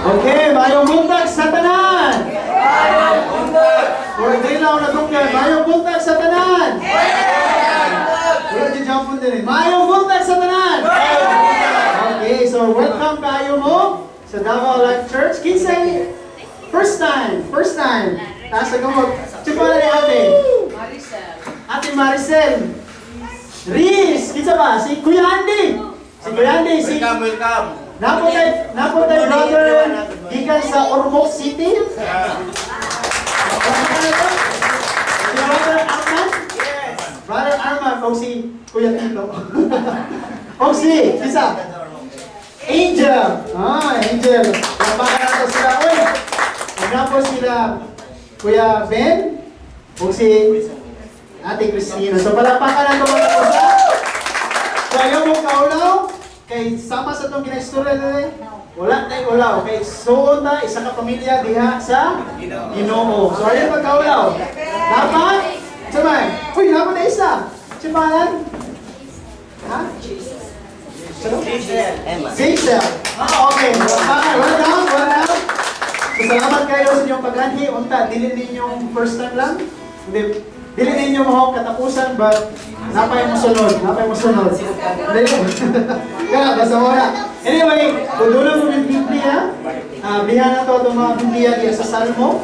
Okay, mayong buntag sa tanan. Or dili lang na dugay, mayong buntag sa tanan. Wala di jump din. Mayong buntag sa tanan. Okay, so welcome kayo mo sa Davao Life Church. Kinsay first time. Nasa gamot. Chipala ni ate. Ate Maricel. Riz, kinsa ba? Si Kuya Andy. Welcome. Napotay brother gikan sa Ormoc City. Brother Arman? Yes. Brother Arman o si Kuya Tito. O si isa. Angel. Angel. Lampakan nato sila. Uy! Nagnapo sila Kuya Ben o si Ate Cristina. So palapakan nato mga kusa. So ayaw mo kaulaw. Kay sama sa itong ginaistorya na wala tayong ulaw. Kay suon na isa ka pamilya diha sa Ginoo. So ayun magkaulaw. Dapat? Sabay. Uy, dapat na isa. Sipalan? Ha? Jason. Okay. Well done. So salamat kayo sa inyong paghanhi. Unta, dili ninyong first time lang. Dili ninyo mo katapusan, but napay mo sunod. Kaya, basta mo na. Anyway, kung doon mo yung Biblia, bihan na to itong mga Biblia diya sa Salmo.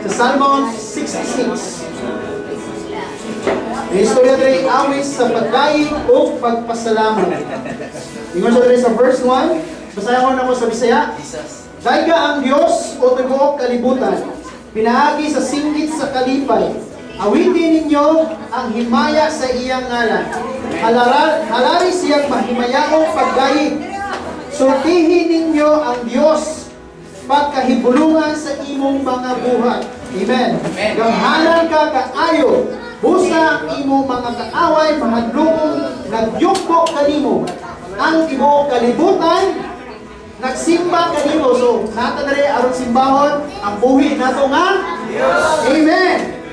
Sa Salmo 66. May istorya rin awis sa pagkain o pagpasalamat. Ingon sa rin sa verse 1, basahin ko na mo sa Bisaya. Dayga ang Diyos o tibuok kalibutan, pinaagi sa singgit sa kalipay. Awitin ninyo ang himaya sa iyang ngalan. Halari siyang mahimayakong pagdaig. Sultihin ninyo ang Diyos pagkahibulungan sa imong mga buhat. Amen. Gamhanan ka kaayo. Busa ang imong mga kaaway mahadlokong nagyukbo kanimo. Ang tibuok kalibutan nagsimba kanimo. So, nata diri aron simbahon ang buhi nato nga Dios. Amen.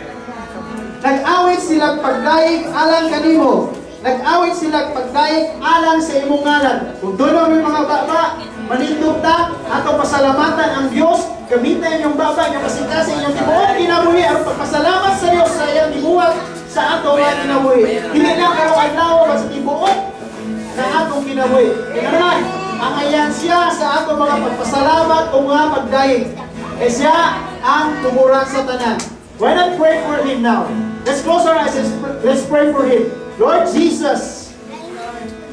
Nag-awit sila pagdaig alang kanimo. Nag-awit sila pagdaig alang sa imong ngalan. Kung doon may mga baba, manindog ta, atong pasalamatan ang Dios. Gamitin yung baba, yung kasing-kasing yung tibuok kinabuhi aron pagpasalamat sa Dios sa iyang gibuhat sa atong nga kinabuhi. Hindi na araw-adlaw ba sa tibuok na atong kinabuhi. Kaya naman, ang ayan siya sa atong mga pagpasalamat o mga pagdaig. E siya ang tumuran sa tanan. Why not pray for him now? Let's close our eyes. Let's pray for him. Lord Jesus,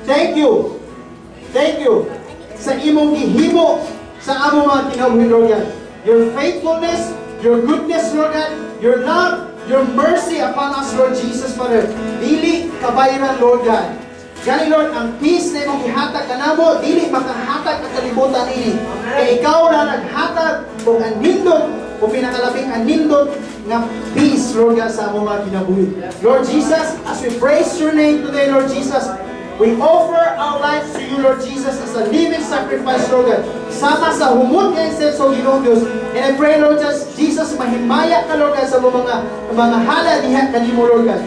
thank you. Thank you sa imong gihimo sa among mga kinabuhi, Lord God. Your faithfulness, your goodness, Lord God, your love, your mercy upon us, Lord Jesus, Father. Dili kabayran, Lord God. Gani Lord, ang peace na imong gihatag kanamo, dili makahatag ang kalibutan ini. Kaya ikaw na naghatag kung anindot, o pinakalabing anindot nga peace, Lord God, sa among mga kinabuhi. Lord Jesus, as we praise your name today, Lord Jesus, we offer our lives to you, Lord Jesus, as a living sacrifice, Lord God. Sama sa humot nga insenso, Ginoong Diyos. And I pray, Lord Jesus, mahimaya ka, Lord God, sa mga hala diha kanimo, Lord God.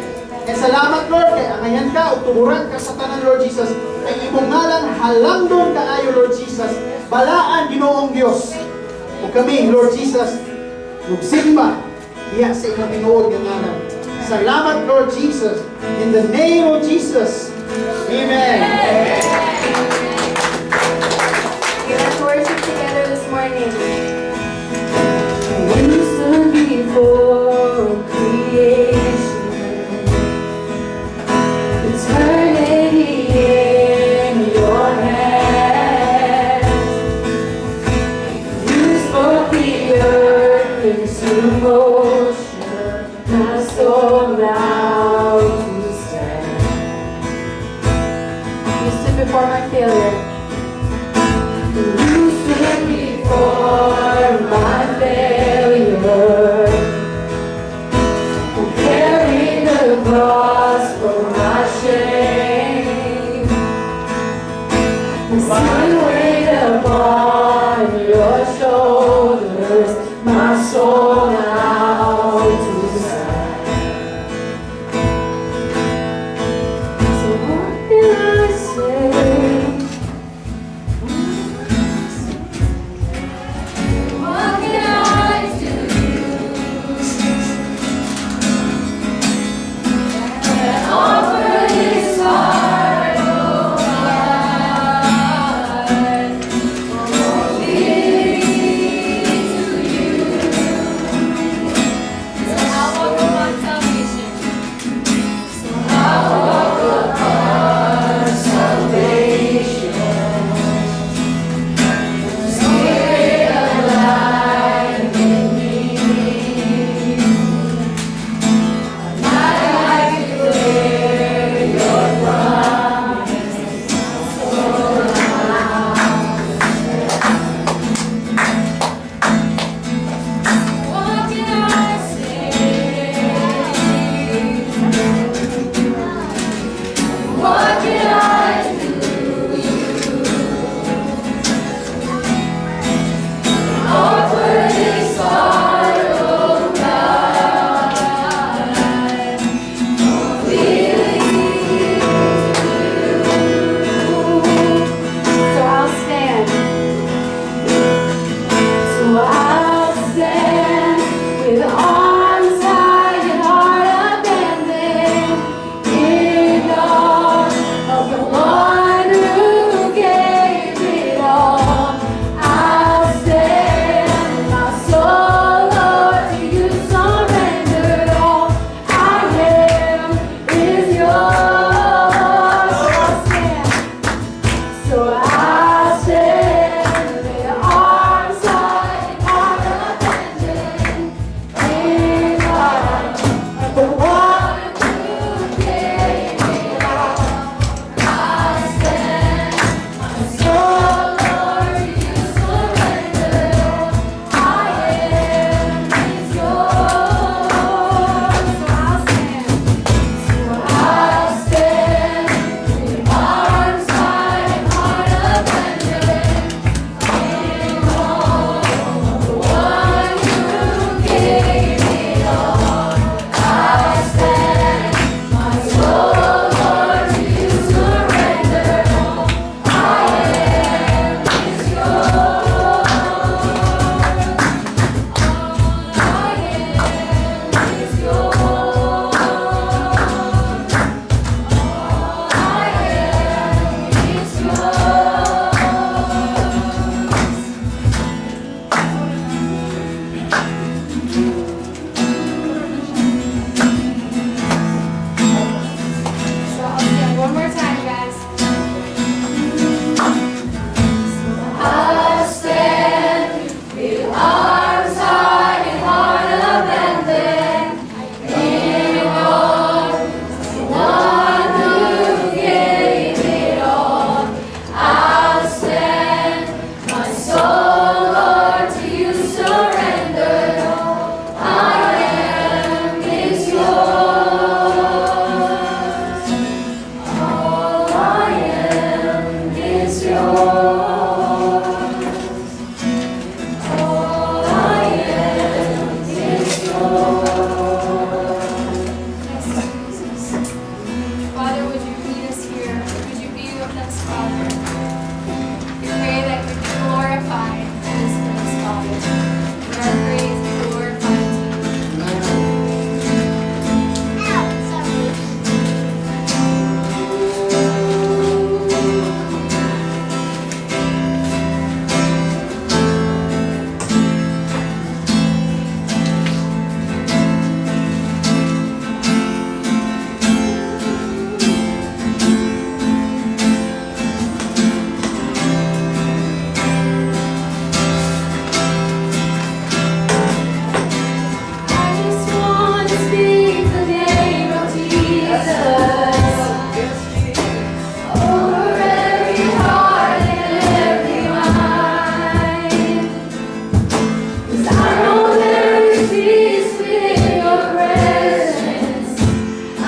And salamat, Lord, kay angayan ka o tuburan ka sa tanan, Lord Jesus. Ay imong ngalan, halangdon kaayo, Lord Jesus. Balaan, Ginoong Diyos. O kami, Lord Jesus, magsimba diha sa imong tinuod nga ngalan. Salamat, Lord Jesus. In the name of Jesus. Amen. Let's worship together this morning. You stood before creation, eternity in your hands. You spoke the earth into motion, my soul now to stand. You stood before my failure. You stood before my failure, who carried the cross for my shame. Sin weighed upon your shoulders, my soul now to stand. So what can I say?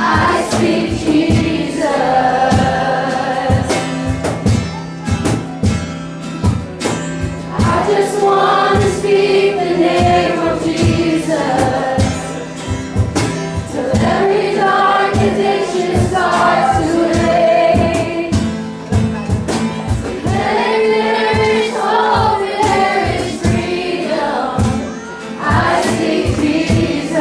I speak Jesus. I just want to speak the name of Jesus till every dark addiction starts to erase. There is hope, there is freedom. I speak Jesus.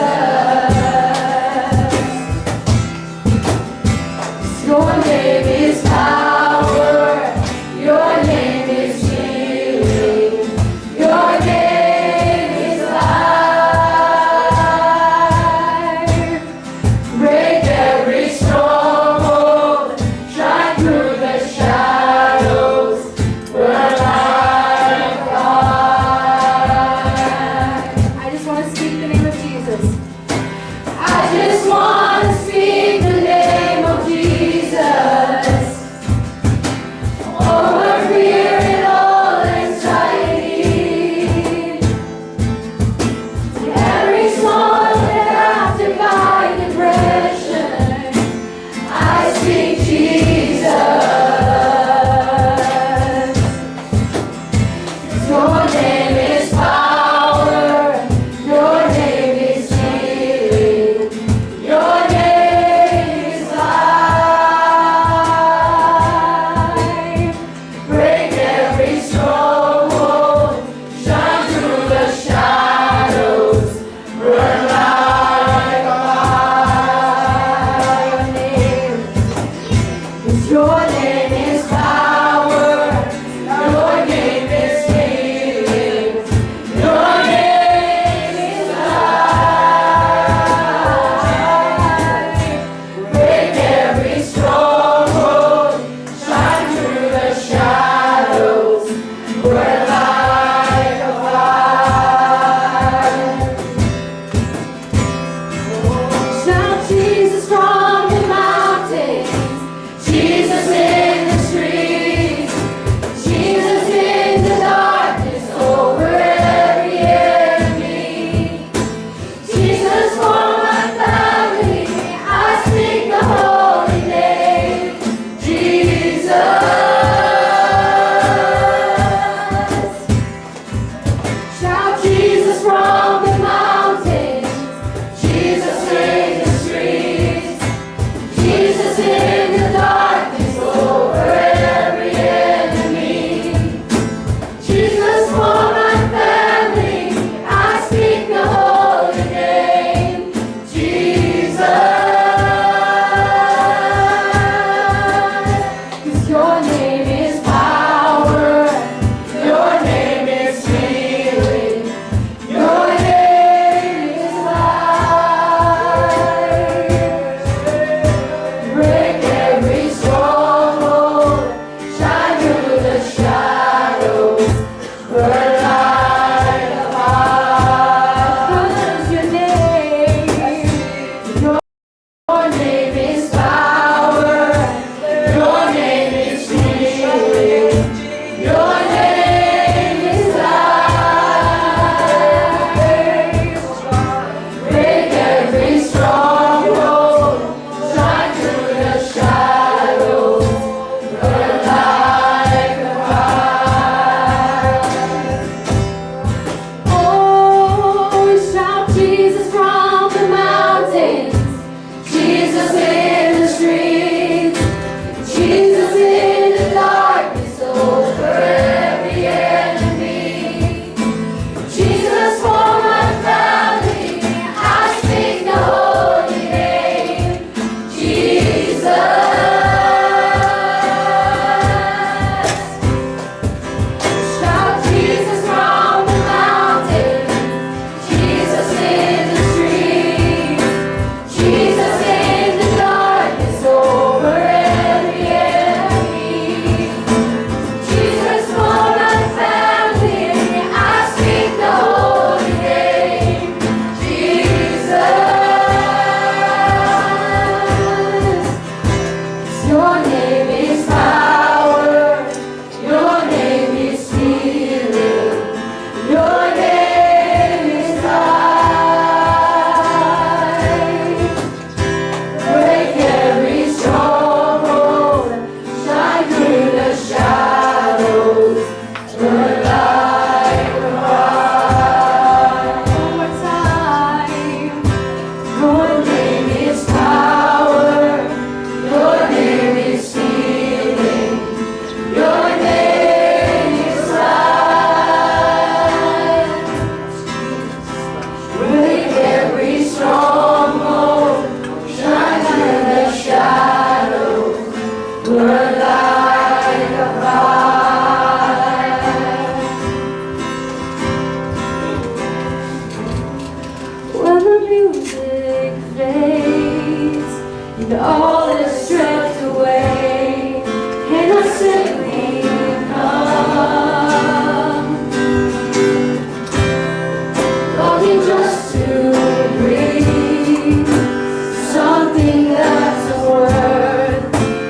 that's a word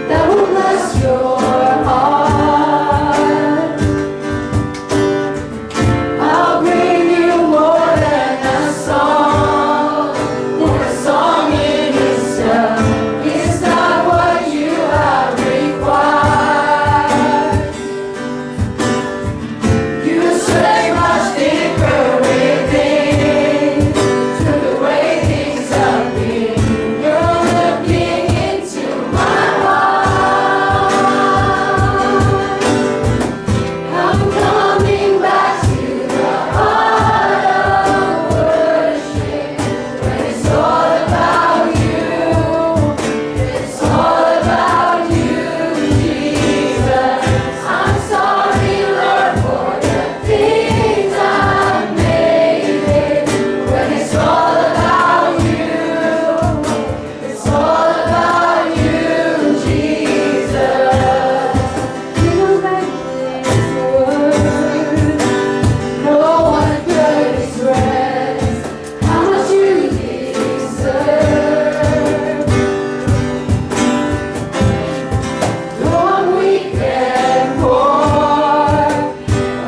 that will bless your heart. I'll bring you more than a song, for a song in itself is not what you have required. You search much deeper within to the way things have been. You're looking into my heart. I'm coming back to the heart of worship when it's all about you. It's all about you, Jesus. I'm sorry, Lord, for the things I've made it. When it's all about you, it's all about you, Jesus. You make this word. No one could express how much you deserve. Though I'm weak and poor,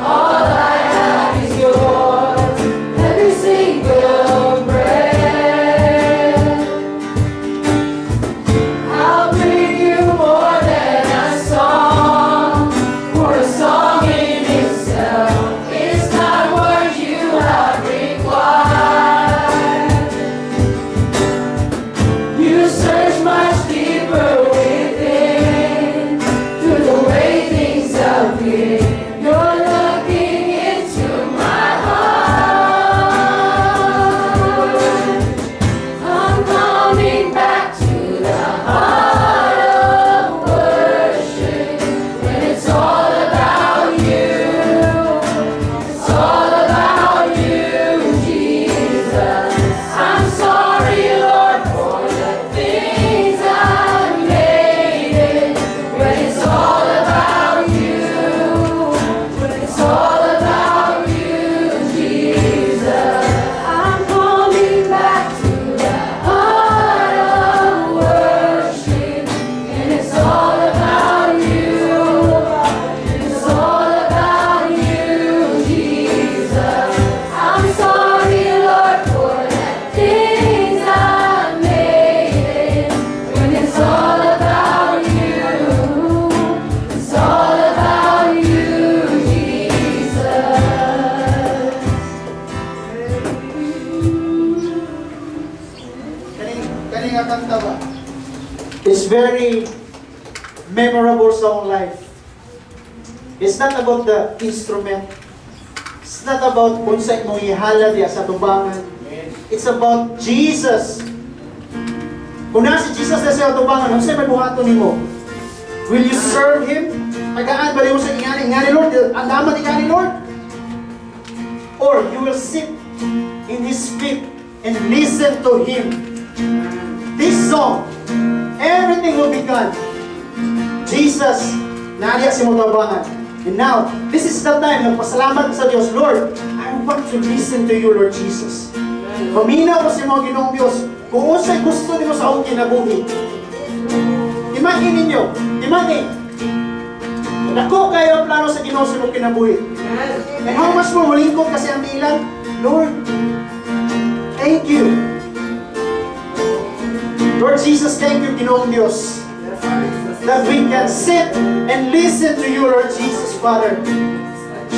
all I have is yours. Every single breath. I'll bring you more than a song, for a song in itself is not what you have required. You search much deeper within to the way things have been. You're looking into my heart. I'm coming back to the heart of worship when it's all about you. It's all about you, Jesus. I'm sorry, Lord, for the things I've made it. When it's all about you, when it's all about you, Jesus. I'm coming back to the heart of worship, and it's all about you. It's all about you, Jesus. I'm sorry, Lord, for the things I've made it. When it's all about you, it's all about you, Jesus. Kani nga kanta ba? It's very memorable song life. It's not about the instrument. It's not about kung saan mong ihala diya sa tubangan. It's about Jesus. Kung na si Jesus na sa tubangan, kung saan may buhato nimo? Will you serve Him? Tagaan ba mo sa ingani Lord? Ang damat ingani Lord? Or you will sit in His feet and listen to Him. This song, everything will be gone. Jesus, nariya si mo tabangan. And now, this is the time nagpasalamat sa Diyos. Lord, I want to listen to you, Lord Jesus. Paminaw ko sa mga Ginoong Diyos kung unsay gusto nimo sa akong kinabuhi. Imagine ninyo, imagine, nako kayo ang plano sa Ginoo sa imong kinabuhi. And how much more malingkod kasi ang ilan? Lord, thank you. Lord Jesus, thank you, Ginoong Diyos, that we can sit and listen to you, Lord Jesus, Father.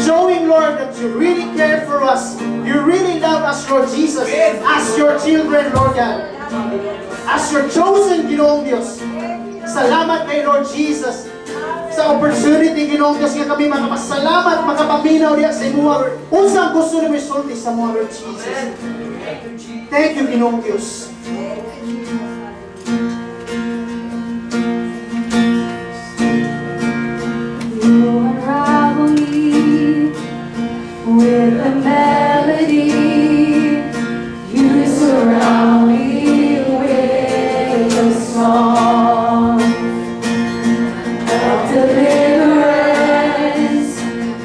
Showing, Lord, that you really care for us. You really love us, Lord Jesus, as your children, Lord God. As your chosen, Ginoong Diyos. Salamat kay Lord Jesus sa opportunity, Ginoong Diyos, nga kami makapasalamat, makapaminaw diya sa imuha. Unsang gusto ni misulti sa mga Lord Jesus. Thank you, Ginoong Diyos. You unravel me with a melody. You surround me with a song of deliverance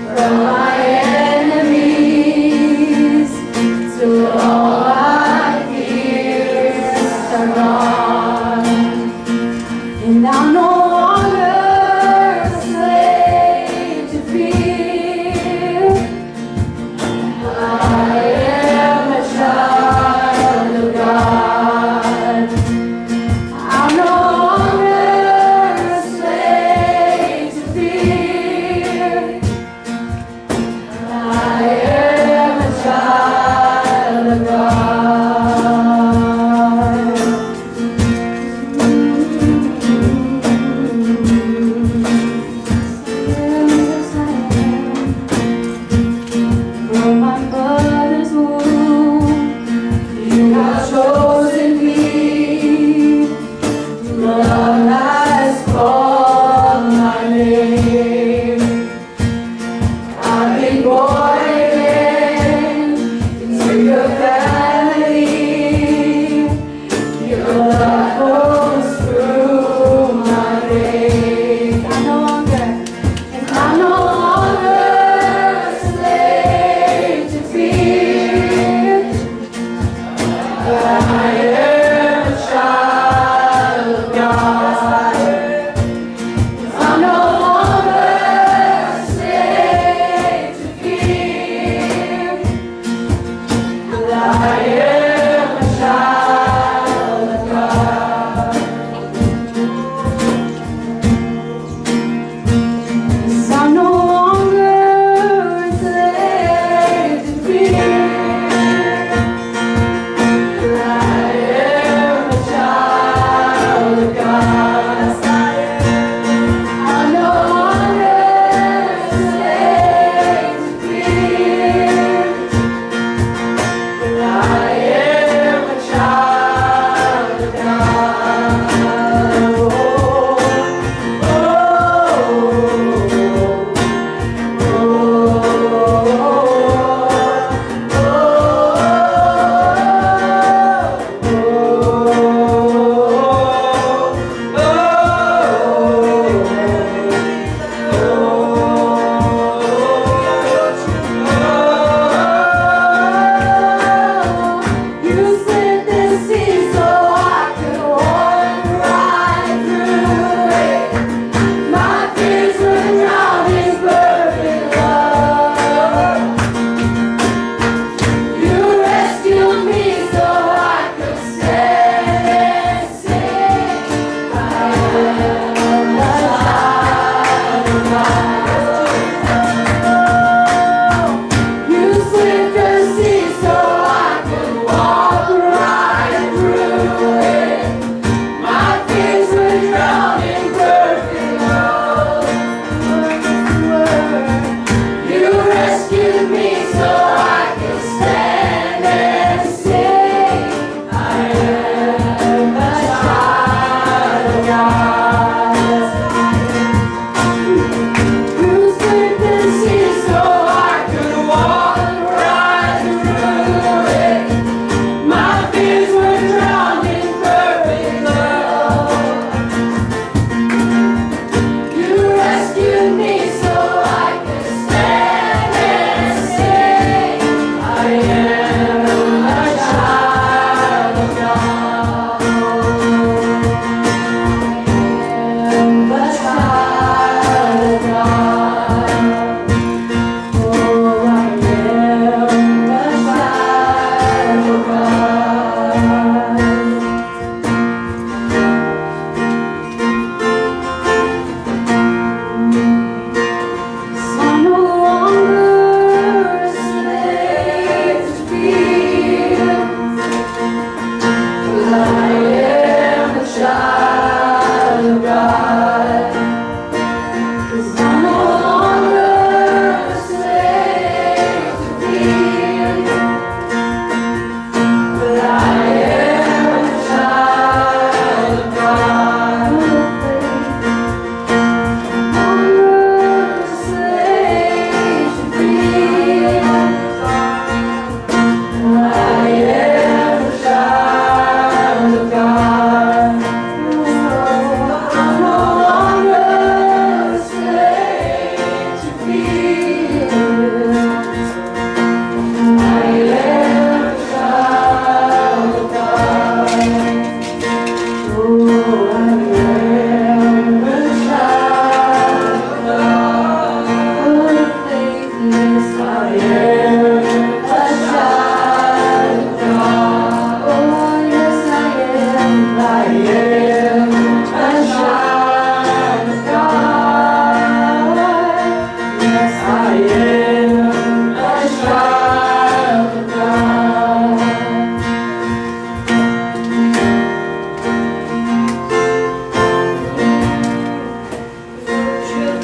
from my enemies, till all my fears are gone.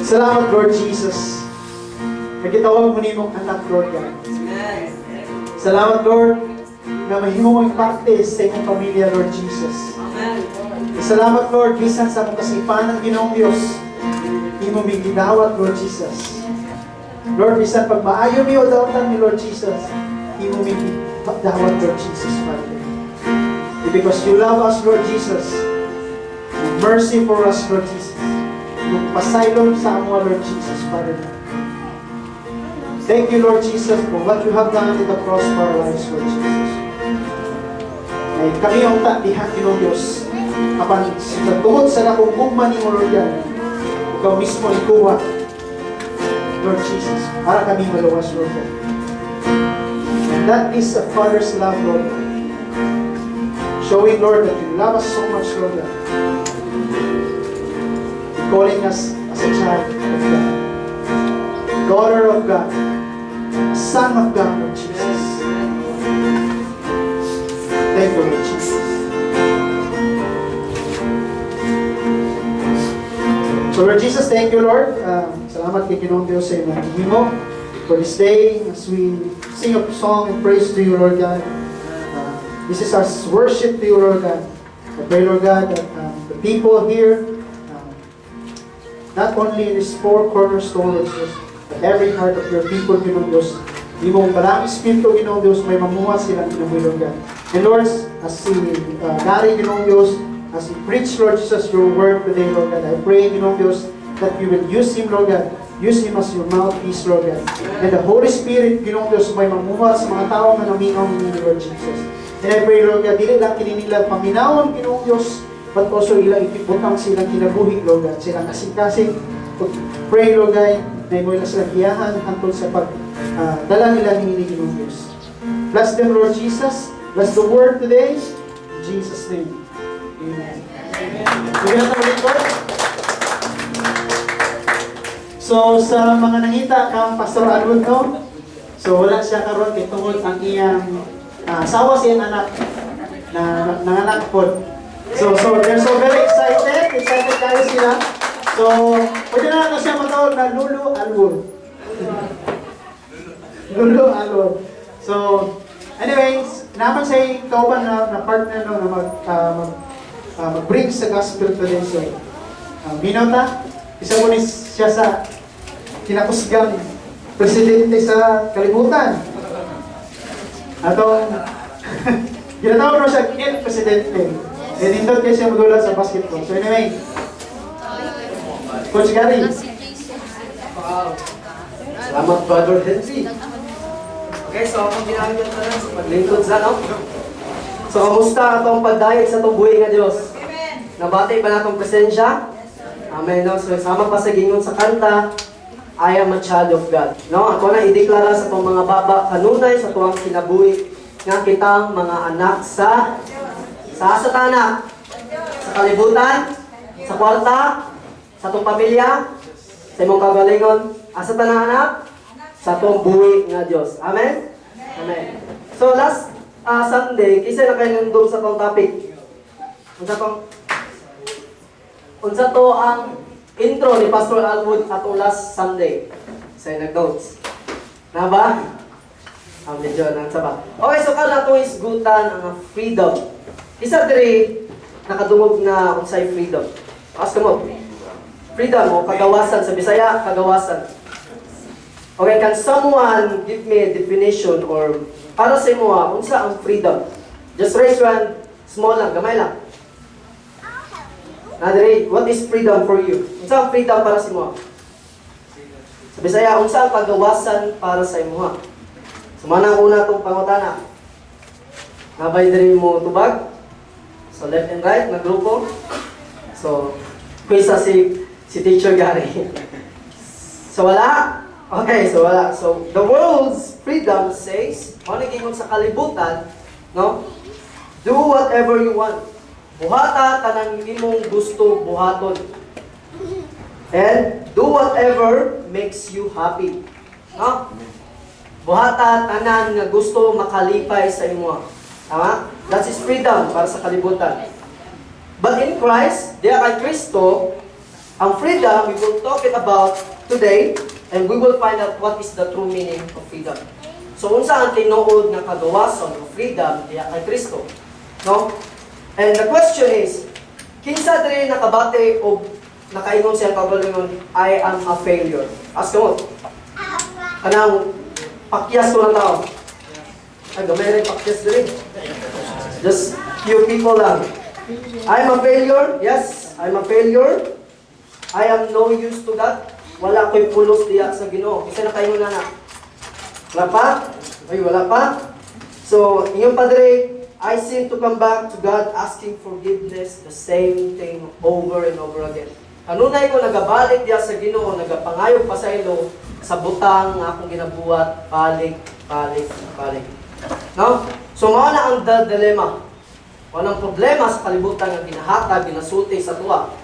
Salamat, Lord Jesus. Nagkitawag mo nimong anak, Lord God. Salamat, Lord, na mahimo mong parte sa imong pamilya, Lord Jesus. Salamat, Lord, bisan sa mong kasipan ng Ginoong Diyos, imo ming gidawat, Lord Jesus. Lord, bisan pag maayo mi o dawatan ni Lord Jesus, imo ming dawat, Lord Jesus, Father. Because you love us, Lord Jesus. Mercy for us, Lord Jesus. Magpasaylon sa amo, Lord Jesus, Father. Thank you, Lord Jesus, for what you have done in the cross for our lives, Lord Jesus. Ay kami ang dihan Ginoong Diyos. Kapan sa tuhod sa lakong gugma ni mo, Lord God, ikaw mismo ikuha, Lord Jesus, para kami maluwas, Lord God. And that is a Father's love, Lord God. Showing, Lord, that you love us so much, Lord God. Calling us as a child of God. Daughter of God. Son of God, Lord Jesus. Thank you, Lord Jesus. So, Lord Jesus, thank you, Lord. Salamat kay Ginoong Diyos sa imong himo for this day as we sing a song and praise to you, Lord God. This is our worship to you, Lord God. I pray, Lord God, that the people here, not only in this four cornerstone, Lord Jesus, but every heart of your people, Ginoong Diyos, di mo parang Espiritu, Ginoong Diyos, may mamuha silang Ginoong Lord God. And Lord, as si Gary, Ginoong Diyos, as he preach, Lord Jesus, your word today, Lord God, I pray, Ginoong Diyos, that you will use him, Lord God. Use him as your mouthpiece, Lord God. And the Holy Spirit, Ginoong Diyos, may mamuha sa mga tao na namingaw ni Lord Jesus. And I pray, Lord God, dili lang kininila paminawon, Ginoong Diyos, but also ilang itiputang silang kinabuhi, Lord God, silang kasing-kasing. Pray, Lord God, na imo ilang silang iyahan hantod sa dala nila ni Ginoong Diyos. Bless them, Lord Jesus. Bless the word today. In Jesus' name. Amen. Bigyan natin ulit, Lord. So, sa mga nangita kang Pastor Alwood, no? So, wala siya karon kay tungod ang iyang asawa siyang anak na nanganak po. So they're so very excited kayo sila. So, pwede na lang siya matawag na Lulu Alwood. Lulu Alwood. So, anyways, naman siya kauban na partner no, na mag-bring sa gospel today. So, Minota, isa po ni siya sa kinakusgang presidente sa kalibutan. Atong ginatawag mo siya El Presidente. E nindot kayo siya magula sa basketball. So anyway, Coach Gary. Salamat, Brother Henry. Okay, so akong ginamit yung tanan sa paglingkod sa no? So, kamusta atong pagdayeg sa itong buhay nga Diyos? Nabati ba natong presensya? Amen, no? So, sama pa sa gingon sa kanta, I am a child of God. No, ako na ideklara sa itong mga baba kanunay sa tuwang kinabuhi nga kitang mga anak sa tanak, sa kalibutan, sa kwarta, sa itong pamilya, sa imong kagalingon, asa tanang anak, sa itong buhi nga Diyos. Amen? Amen. So last Sunday, kisa na kayo nandun sa itong topic. Unsa to ang intro ni Pastor Alwood atong last Sunday sa nag-notes. Na ba? Ang medyo nang saba. Okay, so kada to is gutan ang freedom. Isa diri nakadungog na unsay freedom. Ask mo. Freedom o kagawasan sa Bisaya, kagawasan. Okay, can someone give me a definition or para sa imo unsa ang freedom? Just raise your hand, small lang, gamay lang. Nadiri, what is freedom for you? Unsa ang freedom para sa imo? Sa Bisaya, unsa ang kagawasan para sa imo? Sumana una itong pangutana. Nabay diri mo tubag. So left and right na grupo. So, kuisa si Teacher Gary. So wala. Okay, so wala. So the world's freedom says, manigingon sa kalibutan, no? Do whatever you want. Buhata tanang imong gusto buhaton. And do whatever makes you happy. No? Buhata tanan nga gusto makalipay sa imo. Tama? That is freedom para sa kalibutan. But in Christ, diya kay Kristo, Ang freedom, we will talk it about today, and we will find out what is the true meaning of freedom. So, unsa ang tinuod nga kagawason o freedom diya kay Kristo? No? And the question is, kinsa diri nakabati o nakaingon siya kagalingon, I am a failure. Ask mo. Kanang pakyas ko na tao. Ay, gamay rin pakyas diri. Just few people lang. I am a failure. Yes, I am a failure. I am no use to God. Wala ko'y pulos diya sa Ginoo. Kasi nakaingon na na. Wala pa? Ay, wala pa? So, inyong padre, I seem to come back to God asking forgiveness, the same thing over and over again. Kanunay ko nagabalik diya sa Ginoo, nagapangayog pa sa ilo, sa butang nga akong ginabuhat, balik. No? So, mao na ang dilemma. Walang problema sa kalibutan nga ginahatag, ginasulti sa tuwa.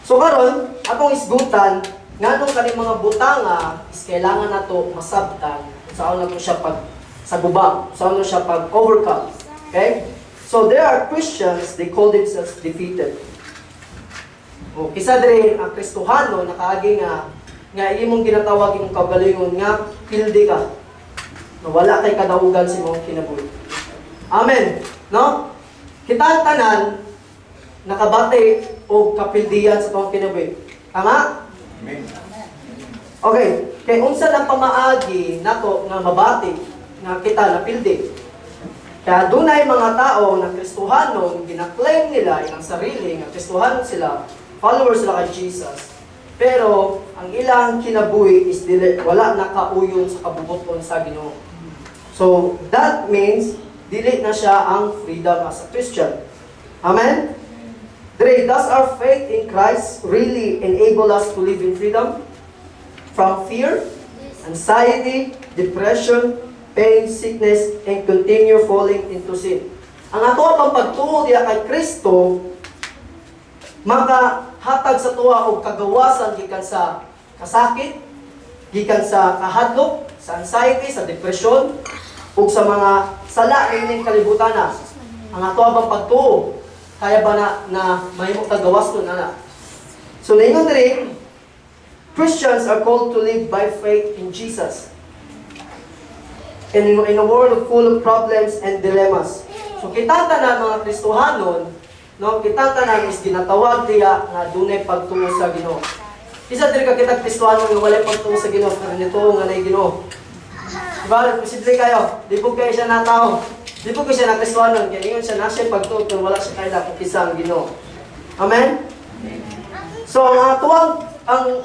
So karon, atong isgutan, nganong kani mga butanga is kailangan nato masabtan saan nato siya pag sagubang, saan nato siya pag overcome. Okay? So there are Christians, they call themselves defeated. O kisa diri ang Kristohano nakaagi nga imong ginatawag imong kaugalingon nga pildi ka. Na wala kay kadaugan sa imong kinabuhi. Amen. No? Kita tanan nakabati o kapildiyan sa tong kinabuhi. Tama? Amen. Okay. Kay unsa lang pamaagi nato nga mabati nga kita napildi. Kaya dunay mga tao na Kristohano gina-claim nila ilang sarili nga Kristohano sila, followers sila kay Jesus. Pero ang ilang kinabuhi is dili wala nakauyon sa kabubuton sa Ginoo. So that means dili na siya ang freedom as a Christian. Amen? Dre, does our faith in Christ really enable us to live in freedom? From fear, anxiety, depression, pain, sickness, and continue falling into sin. Ang ato pang pagtuo diya kay Kristo, makahatag sa tuwa o kagawasan gikan sa kasakit, gikan sa kahadlok, sa anxiety, sa depression, ug sa mga sala ining kalibutan na. Ang ato bang pagtuo kaya ba na mahimong kagawas nun ana? So ningon diri, Christians are called to live by faith in Jesus. In a world full of problems and dilemmas. So kita tanan mga Kristohanon, no, kita tanan is ginatawag diya nga dunay pagtuo sa Ginoo. Isa diri ka kita Kristohanon nga walay pagtuo sa Ginoo, pero nito nga nay Ginoo. Diba, posible kayo, di po kayo siya na tao. Di po kayo siya na Kristohanon, kaya yun siya na siya pagtuo kung wala siya kaila kung kisa ang Ginoo. Amen? So, ang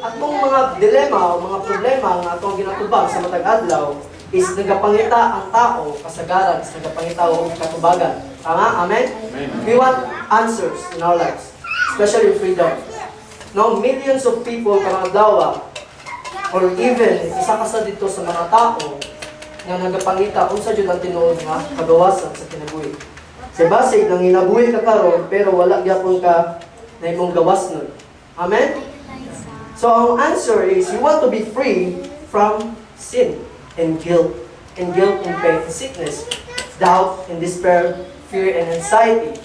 atong mga dilema o mga problema ang atong ginatubang sa matag adlaw is nagapangita ang tao kasagaran, is nagapangita o katubagan. Tama? Amen? We want answers in our lives, especially freedom. No, millions of people karang adlaw or even isa ka sa dito sa mga tao nga nagapangita unsa jud ang tinuod nga kagawasan sa kinabuhi. Sa basig nang inabuhi ka karon pero wala gyapon ka na imong gawas nun. Amen? So ang answer is you want to be free from sin and guilt and pain and sickness, doubt and despair, fear and anxiety.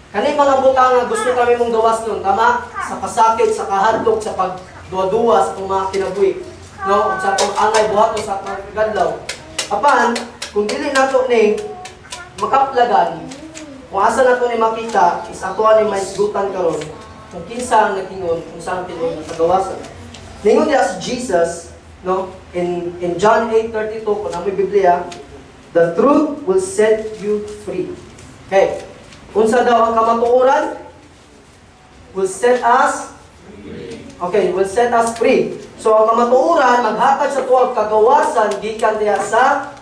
Kani mga butang nga gusto kami mong gawas nun, tama? Sa kasakit, sa kahadlok, sa pagduwa-duwa sa mga kinabuhi. No? Sa itong angay buhat o sa mga kagadlaw. Apan, kung dili nato ni makaplagan, kung asa nato ni makita, is ato ni maisgutan karon kung kinsa ang nagtingon, kung saan tinuod ng kagawasan. Ningon niya si Jesus, no? In John 8:32, kung namoy Biblia, the truth will set you free. Okay. Unsa daw ang kamatuoran? Will set us free. Okay, will set us free. So ang kamatuoran maghatag sa tuwag kagawasan gikan diha sa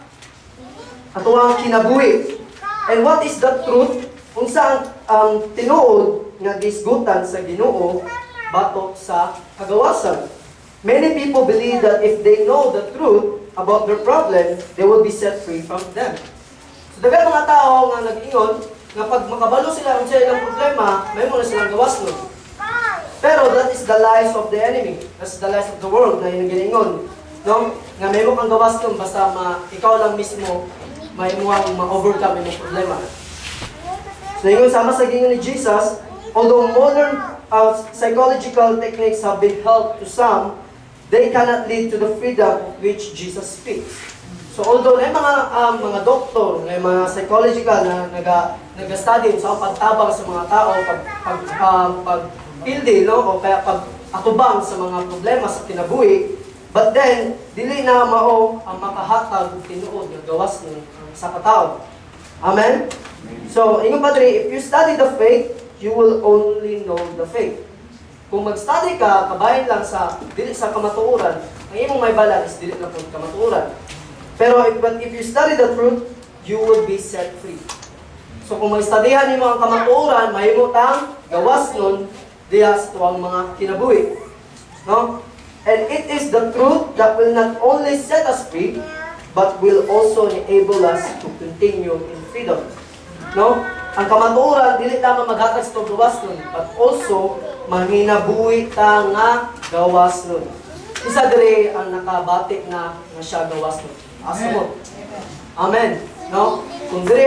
atuang kinabuhi. And what is the truth? Unsa ang tinuod nga gisgutan sa Ginoo batok sa kagawasan? Many people believe that if they know the truth about their problem, they will be set free from them. So daghang mga tao nga nag-ingon nga pag makabalo sila unsa ilang problema, may mo na silang gawas nun. Pero that is the lies of the enemy. That's the lies of the world na yung giningon. No? Nga may mo kang gawas nun basta ikaw lang mismo may mo ang ma-overcome yung problema. So yung sama sa gingon ni Jesus, although modern psychological techniques have been helped to some, they cannot lead to the freedom which Jesus speaks. So although may mga doktor, may mga psychological na nag-study sa pagtabang sa mga tao, pagpildi, no? O kaya pag-atubang sa mga problema sa kinabuhi, but then, dili na mao ang makahatag og tinuod nga gawas ni sa katao. Amen? So, ingon Padre, if you study the faith, you will only know the faith. Kung mag-study ka, kabayan lang sa dili sa kamatuoran, ang imong may balan is dili na pud kamatuoran. Pero if you study the truth, you will be set free. So kung mag-studyhan nimo ang kamatuoran, mahimo tang gawas nun diya sa tuwang mga kinabuhi. No? And it is the truth that will not only set us free, but will also enable us to continue in freedom. No? Ang kamatuoran, dili lamang maghatag sa gawas nun, but also mahinabuhi ta nga gawas nun. Isa diri ang nakabatik na siya gawas nun. Asumot. Amen. No? Kung diri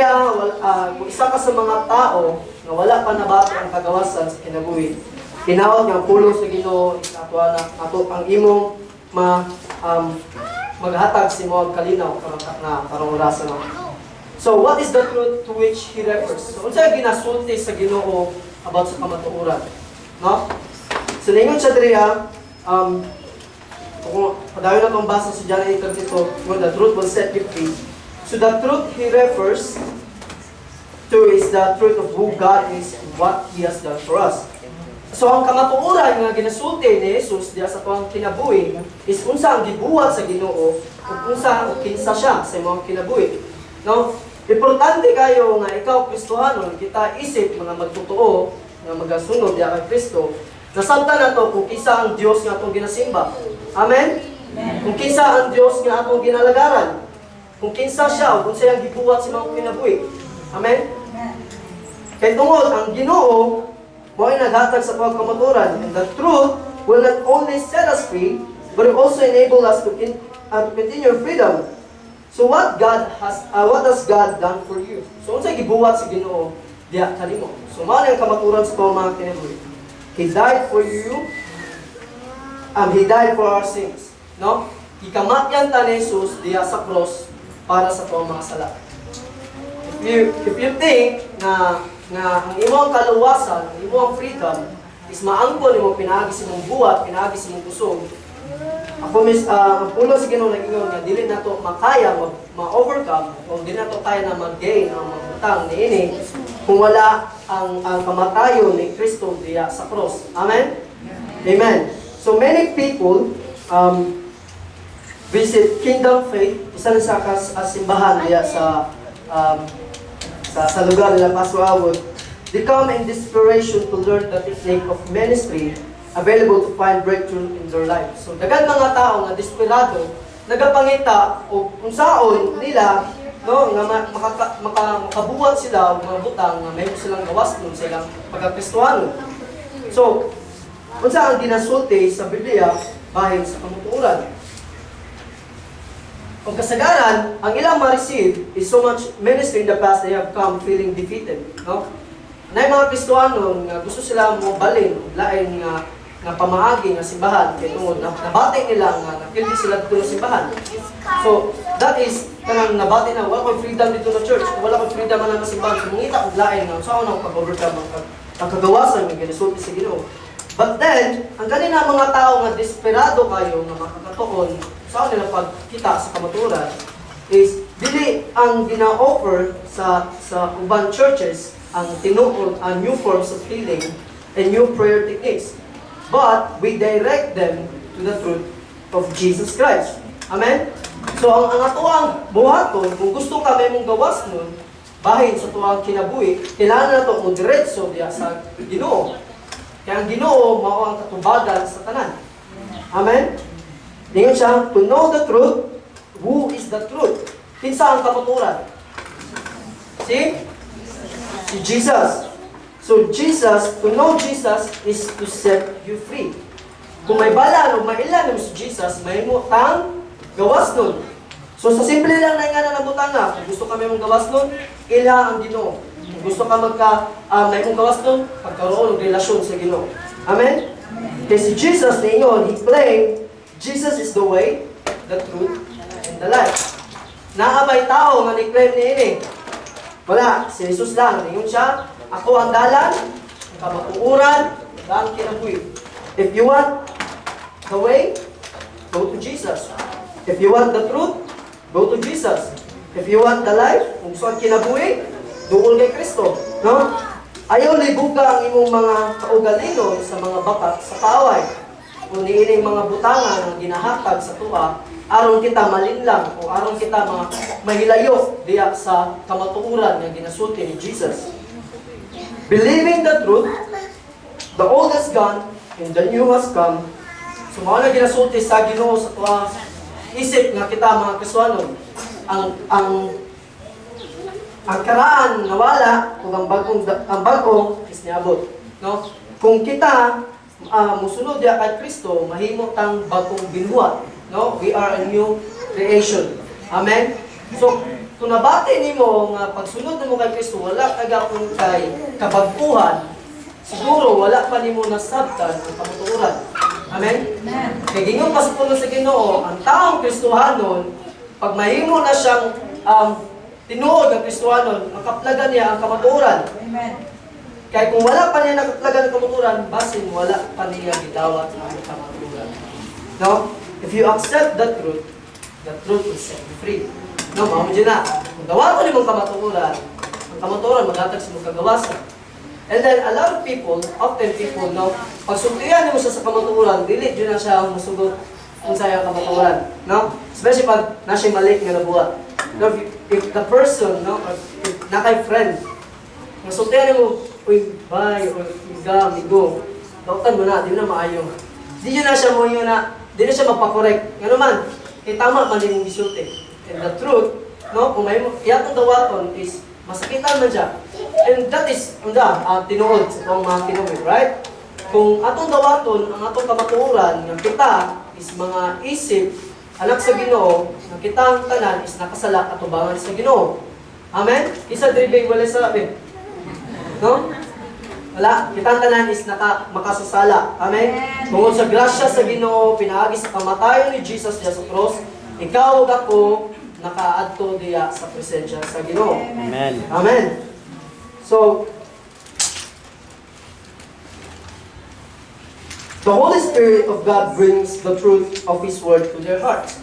kung isa ka sa mga tao na wala pa nabati ang kagawasan sa kinabuhi, tinawag nga pulo sa Ginoo atwa na ato ang imong maghatag si mo ang kalinaw karong orasan no. So what is the truth to which he refers? So unsa ginasulti sa Ginoo about sa kamatuoran? No? So ningon siya diri kung padayon na itong basa sa John 8:32, when the truth will set you free. So the truth he refers to is the truth of who God is and what He has done for us. So ang kamatuoran nga ginasulti ni Jesus diya sa tuwang kinabuhi is unsa ang gibuhat sa Ginoo ug unsa ang kinsa siya sa imong kinabuhi. No? Importante kayo nga ikaw Kristohanon, kita isip mga magtotoo nga magasunod diya kay Kristo. Nasabtan na to kung kinsa ang Dios nga atong ginasimba. Amen? Kung kinsa ang Dios nga atong ginalagaran. Kung kinsa siya, kung siya ang gibuhat sa mga kinabuhi. Amen? Kaya tungod, ang Ginoo, mo ay naghatag sa pagkamaturan. And the truth will not only set us free, but it also enable us to continue freedom. So what has God done for you? So unsay gibuhat sa Ginoo diya kanimo. So mao ang kamaturan sa mga kinabuhi. He died for you. He died for our sins. No? Ikamatyan ta ni Jesus diya sa cross para sa tuwang mga sala. If you think na ang imong kaluwasan, ang imong freedom is maangkon nimo pinaagi sa imong buhat, pinaagi sa imong kusog. Ako ang pulo sa Ginoo nag-ingon nga dili nato makaya ma-overcome kung dili nato kaya na mag-gain ang magbutang niini kung wala ang kamatayon ni Kristo diya sa cross. Amen? Amen. So many people visit Kingdom Faith, isa na sa simbahan diya sa lugar nila Paso Awod. They come in desperation to learn the technique of ministry available to find breakthrough in their life. So daghang mga tao nga desperado nagapangita o kung saon nila no nga makabuhat sila og mga butang nga may silang gawas nun sa ilang pagkakristohano. So unsa ang ginasulti sa Biblia bahin sa kamatuoran? Kung kasagaran, ang ilang ma-receive is so much ministry in the past they have come feeling defeated, no? Na mga Kristohano nga gusto sila mo balin lain nga pamaagi nga simbahan kay tungod nabati nila nga napildi sila dito sa simbahan. So that is kanang nabati na wala ko freedom dito na church, wala ko freedom man sa simbahan. So mungita og lain nga sa una pag-overcome ang kagawasan nga ginasulti sa Ginoo. But then, ang kanina mga tao nga desperado kayo nga makakatuon sa nila pagkita sa kamaturan is dili ang gina-offer sa ubang churches ang tinuod ang new forms of healing and new prayer techniques. But we direct them to the truth of Jesus Christ. Amen? So ang atuang buhaton, kung gusto kami mong gawas nun, bahin sa tuwang kinabuhi, kailangan na ito mo diretso diya sa Ginoo. Kaya ang Ginoo mao ang katubagan sa tanan. Amen? Ningon siya, to know the truth, who is the truth? Kinsa ang kamaturan? Si Jesus. So Jesus, to know Jesus is to set you free. Kung may bala o mailan mo si Jesus, may mo tang gawas nun. So sa simple lang na nga na nabutang na, kung gusto kami mong gawas nun, ila ang Ginoo. Kung gusto ka may mong gawas doon, pagkaroon ng relasyon sa Ginoo. Amen? Kasi Jesus na ingon, He claimed, Jesus is the way, the truth, and the life. Naabay tao nga ni-claim ni ini. Wala, si Jesus lang. Ingon siya, ako ang dalan, ang kamatuuran, ang kinabuhi. If you want the way, go to Jesus. If you want the truth, go to Jesus. If you want the life, kung gusto ang kinabuhi, duol kay Kristo. No? Ayaw libuga ang imong mga kaugalingon sa mga bakat sa kaaway. Kung niining mga butangan ang ginahatag sa tuwa, aron kita malinlang o aron kita mga mahilayo diya sa kamatuoran nga ginasulti ni Jesus. Believing the truth, the old has gone and the new has come. So mga na ginasulti sa Ginoo sa tuwa, isip nga kita mga Kristiyanon, ang karaan nawala kung ang bago is niabot. No? Kung kita musunod diya kay Kristo, mahimo tang bagong binuhat. No? We are a new creation. Amen? So, kung nabati nimo nga pagsunod mo kay Kristo, wala kagapon kay kabaguhan, siguro wala pa nimo nasabtan ang kamatuoran. Amen? Kaya gingon pa sa puno sa Ginoo, ang taong Kristohanon, pag mahimo na siyang tinuod ng Kristohanon, makaplagan niya ang kamatuoran. Kaya kung wala pa niya nakaplagan ang kamatuoran, basin wala pa niya gidawat ang kamatuoran. No? If you accept the truth will set you free. No, mao dyan na. Kung dawaton nimong kamatuoran, ang kamatuoran maghatag sa mong kagawasan. And then a lot of people, often people, no, pag sumpiyan mo sa kamatuoran, dili dyan na siya musugot kung sa'yo ang kamatuoran. No? Especially pag nasa malik nga nabuhat. No, if the person, no, if nakay-friend, nasumpiyan mo, uy, bye, or iga, migo, dautan mo na, di na maayo. Di na siya mo yun na, di na siya mapakorek. Nga naman, tama man din yung gisulti. And the truth, no, kung may iyatong dawaton is, masakitan man siya. And that is, tinuod sa itong mga tinuod, right? Kung atong dawaton, ang atong kamatuoran, nga kita is mga isip, anak sa Ginoo, nga kita ang tanan is nakasala at tubangan sa Ginoo. Amen? Isa dribing wala sabi. No? Wala, kita ang tanan is makasasala. Amen? Tungod sa grasya sa Ginoo, pinaagi sa kamatayon ni Jesus diya sa cross, ikaw ug ako nakaadto diya sa presensya sa Ginoo. Amen. Amen. So, the Holy Spirit of God brings the truth of His Word to their hearts.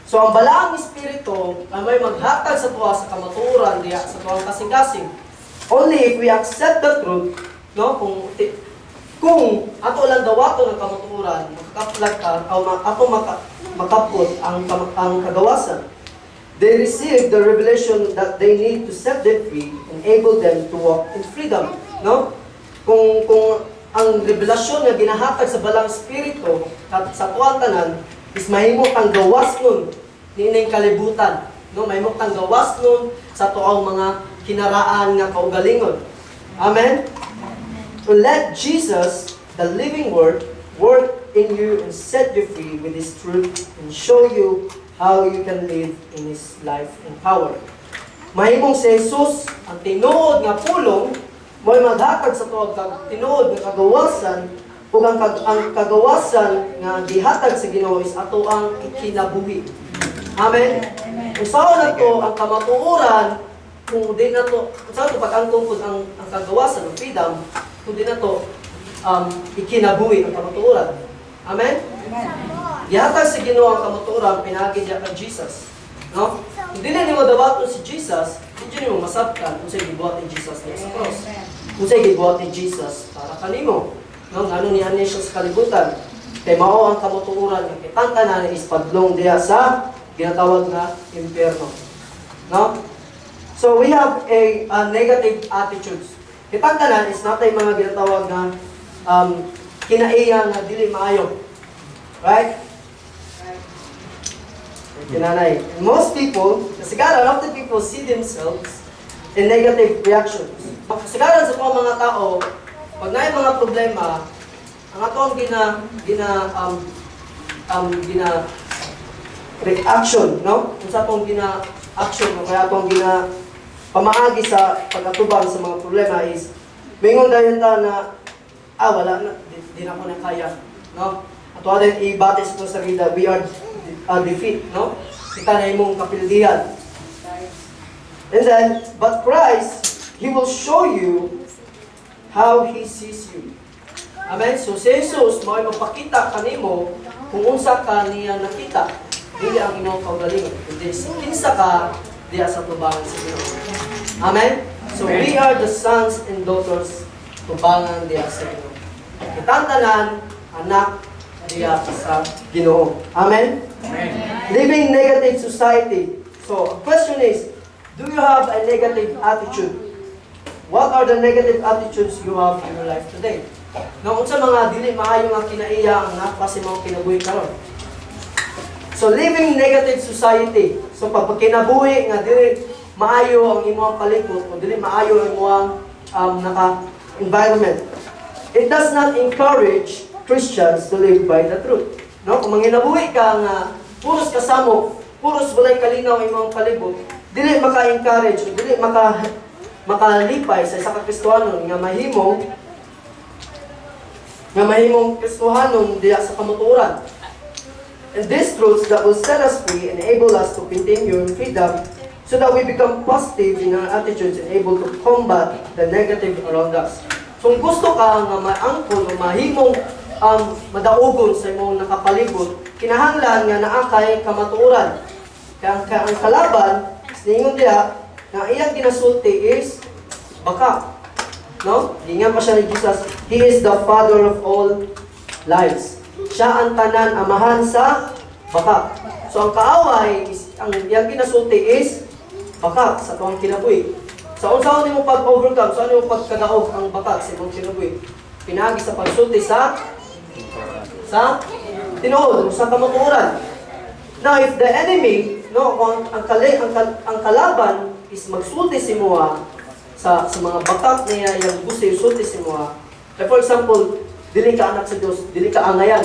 So, ang balaang Espiritu ay may maghatag sa tuwa sa kamatuoran diya sa tuwang kasing-kasing. Only if we accept the truth, no, kung ato lang dawato ng kamatuoran, makakaplag ka, o ato makapot ang kagawasan. They receive the revelation that they need to set them free, enable them to walk in freedom. No? Kung ang revelasyon nga ginahatag sa balang Espiritu sa tuwang tanan is mahimo kang gawas nun nining kalibutan. No? Mahimo kang gawas nun sa tuwang mga kinaraan nga kaugalingon. Amen? To let Jesus, the living Word, work in you and set you free with His truth and show you how you can live in His life and power. Mahimong si Jesus, ang tinuod nga pulong, mo'y maghatag sa tuwag tinuod nga kagawasan, ug ang kagawasan nga gihatag sa Ginoo is ato ang kinabuhi. Amen? Kung saan na to, ang kamatuoran, kung di na to, kung saan to pag-angkong ang kagawasan, ang freedom, kung di na to, ikinabuhi ang kamatuoran. Amen? Gihatag sa Ginoo ang kamatuoran, pinagi niya kay Jesus. No? Hindi na nimo dawaton si Jesus, hindi nimo masabtan kung sa'yo gibuhat ni Jesus niya sa cross. Kung sa'yo gibuhat ni Jesus para kanimo. No? Ngano niya niya siya sa kalibutan. Kay mao ang kamatuoran nga kitang tanan is padlong diha sa ginatawag na impyerno. No? So we have a negative attitudes. Kitang tanan is natay mga ginatawag na kinaiya nga dili maayo. Right? Kinanay. And most people, kasagaran, a lot of people see themselves in negative reactions. Kasagaran sa mga tao, pag na yung mga problema, ang atong reaction, no? Kung sa atong action, o kaya atong pamaagi sa pag-atubang sa mga problema is mingon dayon ta na wala na di na ko na kaya, no? Ato din ibati sa sa vida, we are defeat, no? Kita na imong kapildihan. And then, but Christ, He will show you how He sees you. Amen? So si Jesus, may mapakita kanimo kung unsa ka niya nakita. Dili ang imong kaugalingon. Kundi kinsa ka diya sa tubangan sa Ginoo. Amen? So we are the sons and daughters tubangan diya sa Ginoo. Kitang tanan, anak diya sa Ginoo. Amen? Living negative society. So, the question is, do you have a negative attitude? What are the negative attitudes you have in your life today? Now, unsa mga dili maayo nga kinaiya ang napasi mga kinabuhi karon. So, living negative society. So, pagkinabuhi nga dili maayo ang imong palibot o dili maayo ang imong naka-environment. It does not encourage Christians to live by the truth. No, kung manginabuhi ka nga puros kasamo, puros walay kalinaw ang imong palibot, dili maka-encourage o dili makalipay sa isa ka Kristohanon nga mahimong Kristohanon diya sa kamuturan. And these truths that will set us free and enable us to continue in freedom so that we become positive in our attitudes and able to combat the negative around us. So kung gusto ka nga maangkon o mahimong madaugon sa imong nakapalibot, kinahanglan nga naa kay kamatuoran. Kaya ang kalaban, ningon diha, na iyang ginasulti is baka. No? Hingan pa siya ni Jesus, He is the father of all lies. Siya ang tanan amahan sa baka. So ang kaaway, ang iyang ginasulti is baka sa tuwang kinabuhi. So saan mo pag-overcome, saan mo pagkadaog ang baka sa imong kinabuhi? Pinagi sa pagsulti sa tinuod, sa kamatuoran. Now, if the enemy, no, ang kalaban is magsulti si Moa sa mga batak niya yung gusto yung sulti si Moa. Like for example, dili ka anak sa Diyos, dili ka angayan.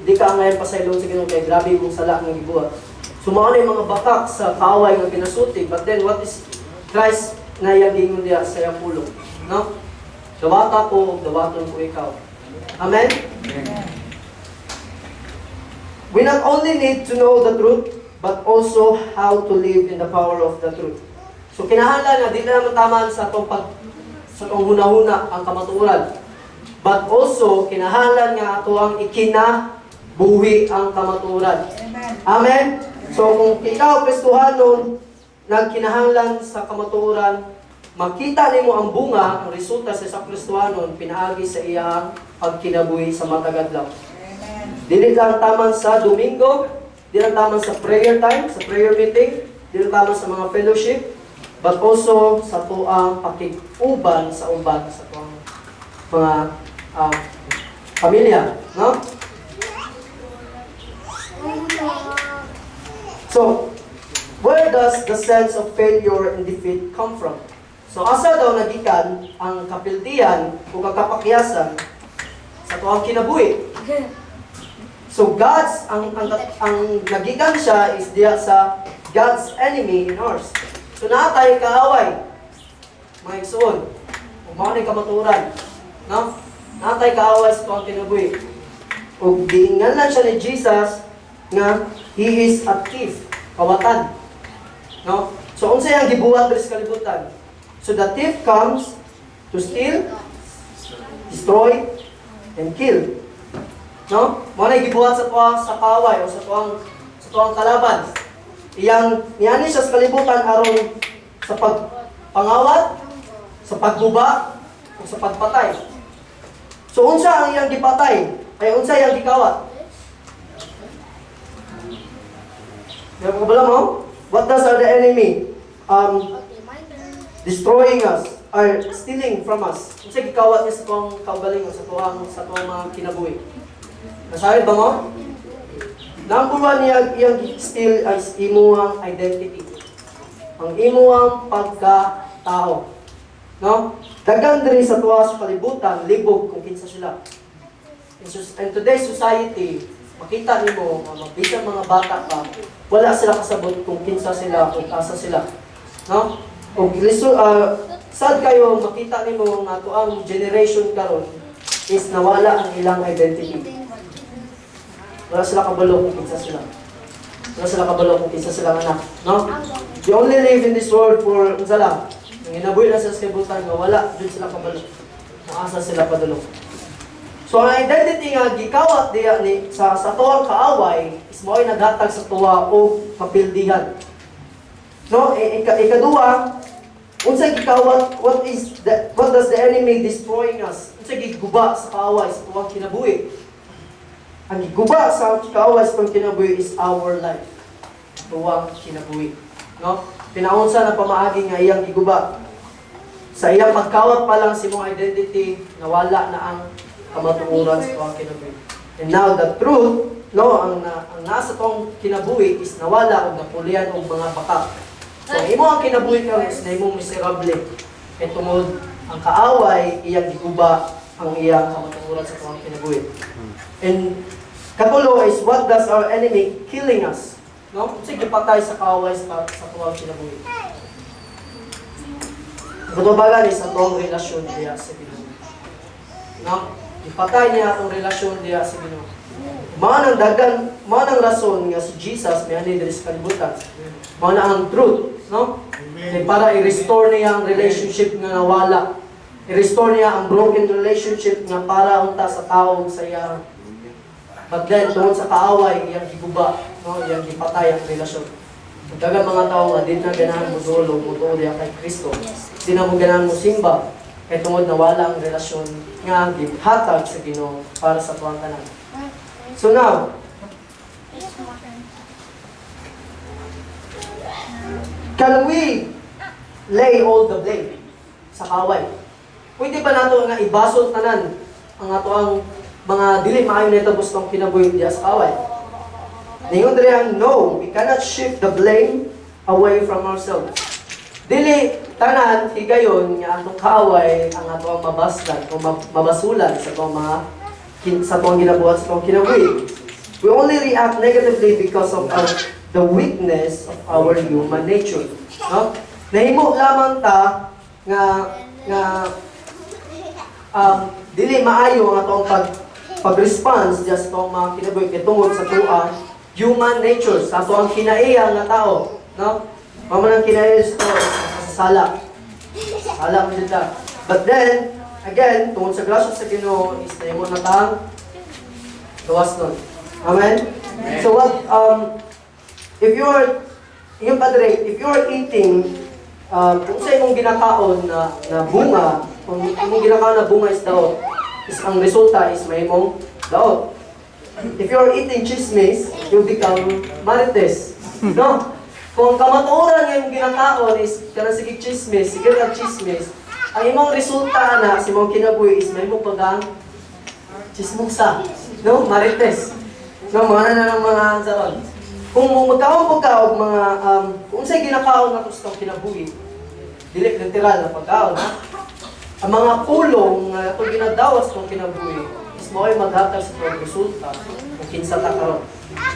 Dili ka angayan pa sa ilong sa Ginoo kay grabe mong sala ng gibuhat. Sumao na yung mga batak sa kaaway nga pinasulti, but then what is Christ na yung gingon diya sa iyang pulong? No? Dawata ko, dawaton ko ikaw. Amen? We not only need to know the truth, but also how to live in the power of the truth. So kinahanglan na di na naman taman sa tong hunahuna ang kamatuoran. But also kinahanglan nga ato ang ikinabuhi ang kamatuoran. Amen. So kung ikaw Kristohanon nagkinahanglan sa kamatuoran, makita nimo ang bunga, ang resulta sa Kristohanon pinaagi sa iyang pagkinabuhi sa matag adlaw. Dili lang taman sa Domingo, dili lang taman sa prayer time, sa prayer meeting, dili lang taman sa mga fellowship, but also sa tuang pakiguban sa uban sa tuang mga pamilya, no? So, where does the sense of failure and defeat come from? So, asa daw nagikan ang kapildihan o kakapakyasan sa tuang kinabuhi? So ang nagikan siya is diya sa God's enemy in ours. So natay kaaway, mga igsoon, umaw na kamaturan, no? Natay kaaway sa tuwang kinabuhi. O giingalan siya ni Jesus nga He is a thief, kawatan. No? So unsa yang gibuhat diri sa kalibutan? So the thief comes to steal, destroy, and kill. No? Mo na gibuhat sa kaaway o sa tuwang kalaban. Iyang niani siya sa kalibutan aron sa pagpangawat, sa pagguba, o sa pagpatay. So unsa ang iyang gipatay? Ay unsa iyang gikawat? May problema mo? What does the enemy destroying us or stealing from us? Unsa gikawat niya sa tuwang kaugalingon, sa tuwang mga kinabuhi? Nasabi ba mo? Number one niya, iyang still as imuhang identity. Ang imuhang pagkatao. No? Dagan diri sa tuwa sa kalibutan, libog kung kinsa sila. In today's society, makita nimo bisan mga bata pa, wala sila kasabot kung kinsa sila o asa sila. No? sad kayo makita nimo nga to ang generation karon is nawala ang ilang identity. Wala sila kabalo kung kinsa sila. Wala sila kabalo kung kinsa sila anak, no? They only live in this world for unsa lang. Nang inabuhi na sila sa kalibutan nga wala jud sila kabalo. Maasa sila padulong. So ang identity nga gikawat diya ni sa tuwang kaaway is mo'y naghatag sa tuwa o kapildihan. No, ikaduha, unsay gikawat, what does the enemy destroying us? Unsay giguba sa kaaway sa tuwang kinabuhi? Ang giguba sa kaaway sa tuwang kinabuhi is our life. Tuwang kinabuhi. No? Pinaunsa na pamaagi nga iyang giguba. Sa iyang pagkawat pa lang si mong identity, nawala na ang kamatuoran sa tuwang kinabuhi. And now the truth, no, ang nasa tuwang kinabuhi is nawala o napulian og mga bakak. So, imo ang kinabuhi ka is na imong miserable. Kaya tungod, ang kaaway, iyang giguba ang iyang kamatuoran sa tuwang kinabuhi. And katulo is what does our enemy killing us? No? Sige, patay sa kaaway sa tuwang kinabuhi. Katubagan is ang tuwang relasyon diya sa Ginoo. No? Ipatay niya atong relasyon diya sa Ginoo. Manang rason nga si Jesus may ani diri sa kalibutan. Mao na ang truth, no? Para i-restore niya ang relationship nga nawala. I-restore niya ang broken relationship nga para unta sa tao sa iya. But then tungod sa kaaway iyang giguba, no? Iyang gipatay ang relasyon. Daghang mga tao nga di na ganahan mo dulog mo tuod diya kay Kristo. Di na mo ganahan mo simba. Kay tungod nawala ang relasyon nga gihatag sa Ginoo para sa tuwang tanan. So now, can we lay all the blame sa kaaway? Pwede ba nato nga ibasol tanan ang ato ang mga dili maayo na itabos ng kinabuhi diya sa kaaway? Ningon diri ang no, we cannot shift the blame away from ourselves. Dili tanan higayon nga atong kaaway ang ato ang mabasdan o mabasulan sa atong mga sa tuwang ginabuhat sa tuwang kinabuhi. We only react negatively because of the weakness of our human nature. No? Nahimo lamang ta nga dili maayo ang atong pag-response just sa mga kinabuhi kay tungod sa tuwang human nature, sa tuwang kinaiya nga tao. No? Mamanang kinaiya sa sala. Sala mo dito. But then, again, tungkol sa grasya sa Ginoo is na yung natang gawas nun. Amen? So what, if you are eating, kung sa imong ginakaon na bunga, kung imong ginakaon na bunga is daot, is ang resulta is may imong daot. If you are eating chismis, you become marites. No? Kung kamatuoran nga yung ginakaon is kanang sige chismis, sige kang chismis, ang imong resulta na si mong kinabuhi is may mong pagang chismuksa, no? Marites. No, mga na ng mga ansaron. Kung magkaon po ka og mga kung say ginakaon na gusto kinabuhi, dili literal na pagkaon, ha? Ang mga pulong nga ito ginadawas ng kinabuhi is mo'y maghatag sa mga resulta kung kinsa ta karon.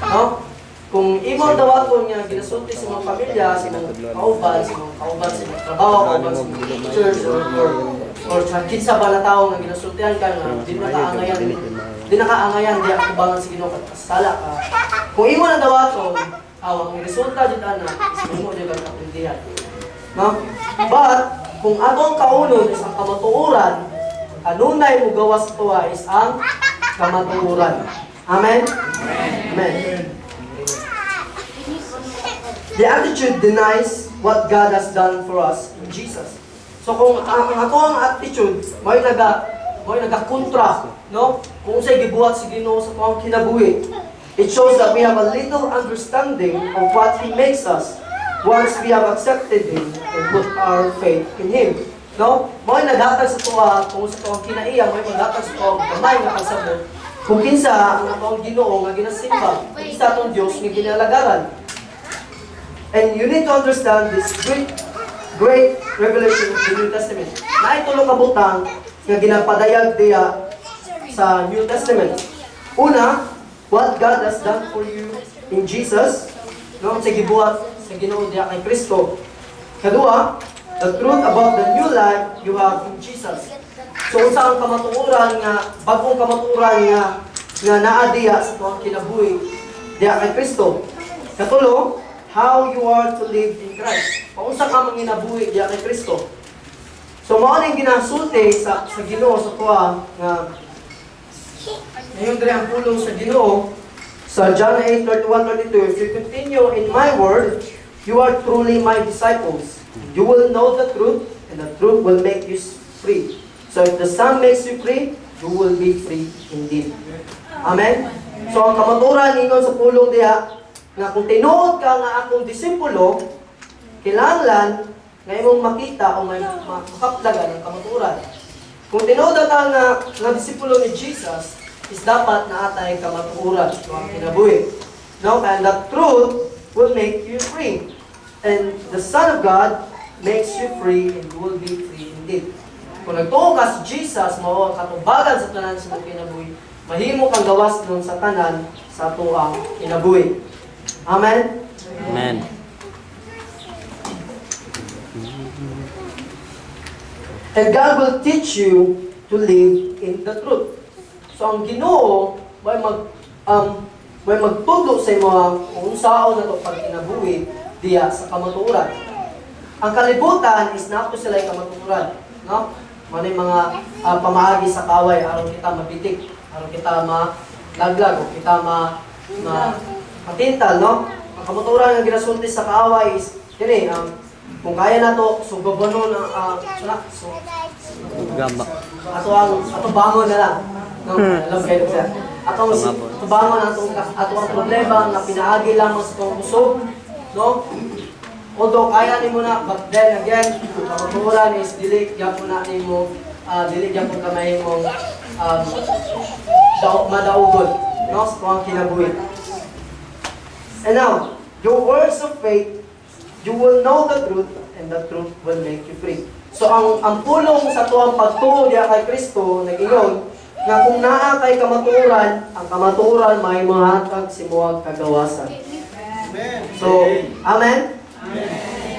No? Kung imong dawaton nga ginasulti sa mga pamilya, sa mga kauban, sa mga trabaho, kauban sa mga teachers, or sa kinsa ba na tao nga ginasultihan ka nga, di nakaangayan, di akubangan sa Ginoo kasala ka. Kung imo na dawaton, ang resulta jud ana, is imo jud ang kapindihan. No? But kung atong kaunod is ang kamatuoran, kanunay mo gawas tuwa is ang kamatuoran. Amen? Amen. The attitude denies what God has done for us in Jesus. So kung ang ato ang attitude, may nagakontra, no? Kung sa'y gibuhat si Ginoo sa tuwang kinabuhi, it shows that we have a little understanding of what He makes us once we have accepted Him and put our faith in Him. No? May naghatag sa tuwa, kung sa tuwang kinaiya, may naghatag sa tuwang gamay nga kasabot. Kung kinsa ang atong Ginoo nga ginasimba, kinsa atong Dios nga ginalagaran. And you need to understand this great revelation of the New Testament. Na itulong kabutang nga ginapadayag diya sa New Testament. Una, what God has done for you in Jesus, no, sa gibuhat sa Ginoo diya kay Kristo. Kadua, the truth about the new life you have in Jesus. So unsa ang kamatuoran nga bagong kamatuoran nga naa diha sa tuwang kinabuhi diha kay Kristo. Katulo, how you are to live in Christ. Kung unsa ka manginabuhi diha kay Kristo. So mao ning ginasulti sa Ginoo sa tuwa nga ngayon diri ang pulong sa Ginoo sa John 8:31-32, if you continue in my word, you are truly my disciples. You will know the truth, and the truth will make you free. So if the Son makes you free, you will be free indeed. Amen? So ang kamaturan ningon sa pulong diha, nga kung tinuod ka nga akong disipulo, kinahanglan nga imong makita o may makapdagan ang kamaturan. Kung tinuod ka nga disipulo ni Jesus, is dapat na atay kamatuoran ang kinabuhi. No? And the truth will make you free. And the Son of God makes you free and you will be free indeed. Kung nagtuo ka si Jesus, mao katubagan sa tanan sa kinabuhi, mahimo kang gawas nun sa tanan sa tuang kinabuhi. Amen? Amen. And God will teach you to live in the truth. So ang Ginoo may magtudlo sa imo kung unsaon nato pagkinabuhi diya sa kamatuoran. Ang kalibutan is nato sila yung kamatuoran, no? Manay mga pamaagi sa kaway aron kita mapitik, aron kita malaglag, o kita matintal, no? Ang kamatuoran nga ginasulti sa kaway is kini kung kaya nato sugabonon Gamba. ato bangon na lang. No, alam kayo siya. Atong tubangon ato ang problema na pinaagi lamang sa tong kusog, no? Although kaya nimo na, but then again, kamatuoran is dili gyapon na nimo dili gyapon kamay mong madaugod, no? Sa tuwang kinabuhi. And now, your words of faith, you will know the truth, and the truth will make you free. So ang pulong sa tuwang pagtuo diha kay Kristo nag-ingon nga kung naa kay kamatuoran, ang kamatuoran may mahatag si muwag kagawasan. So, amen?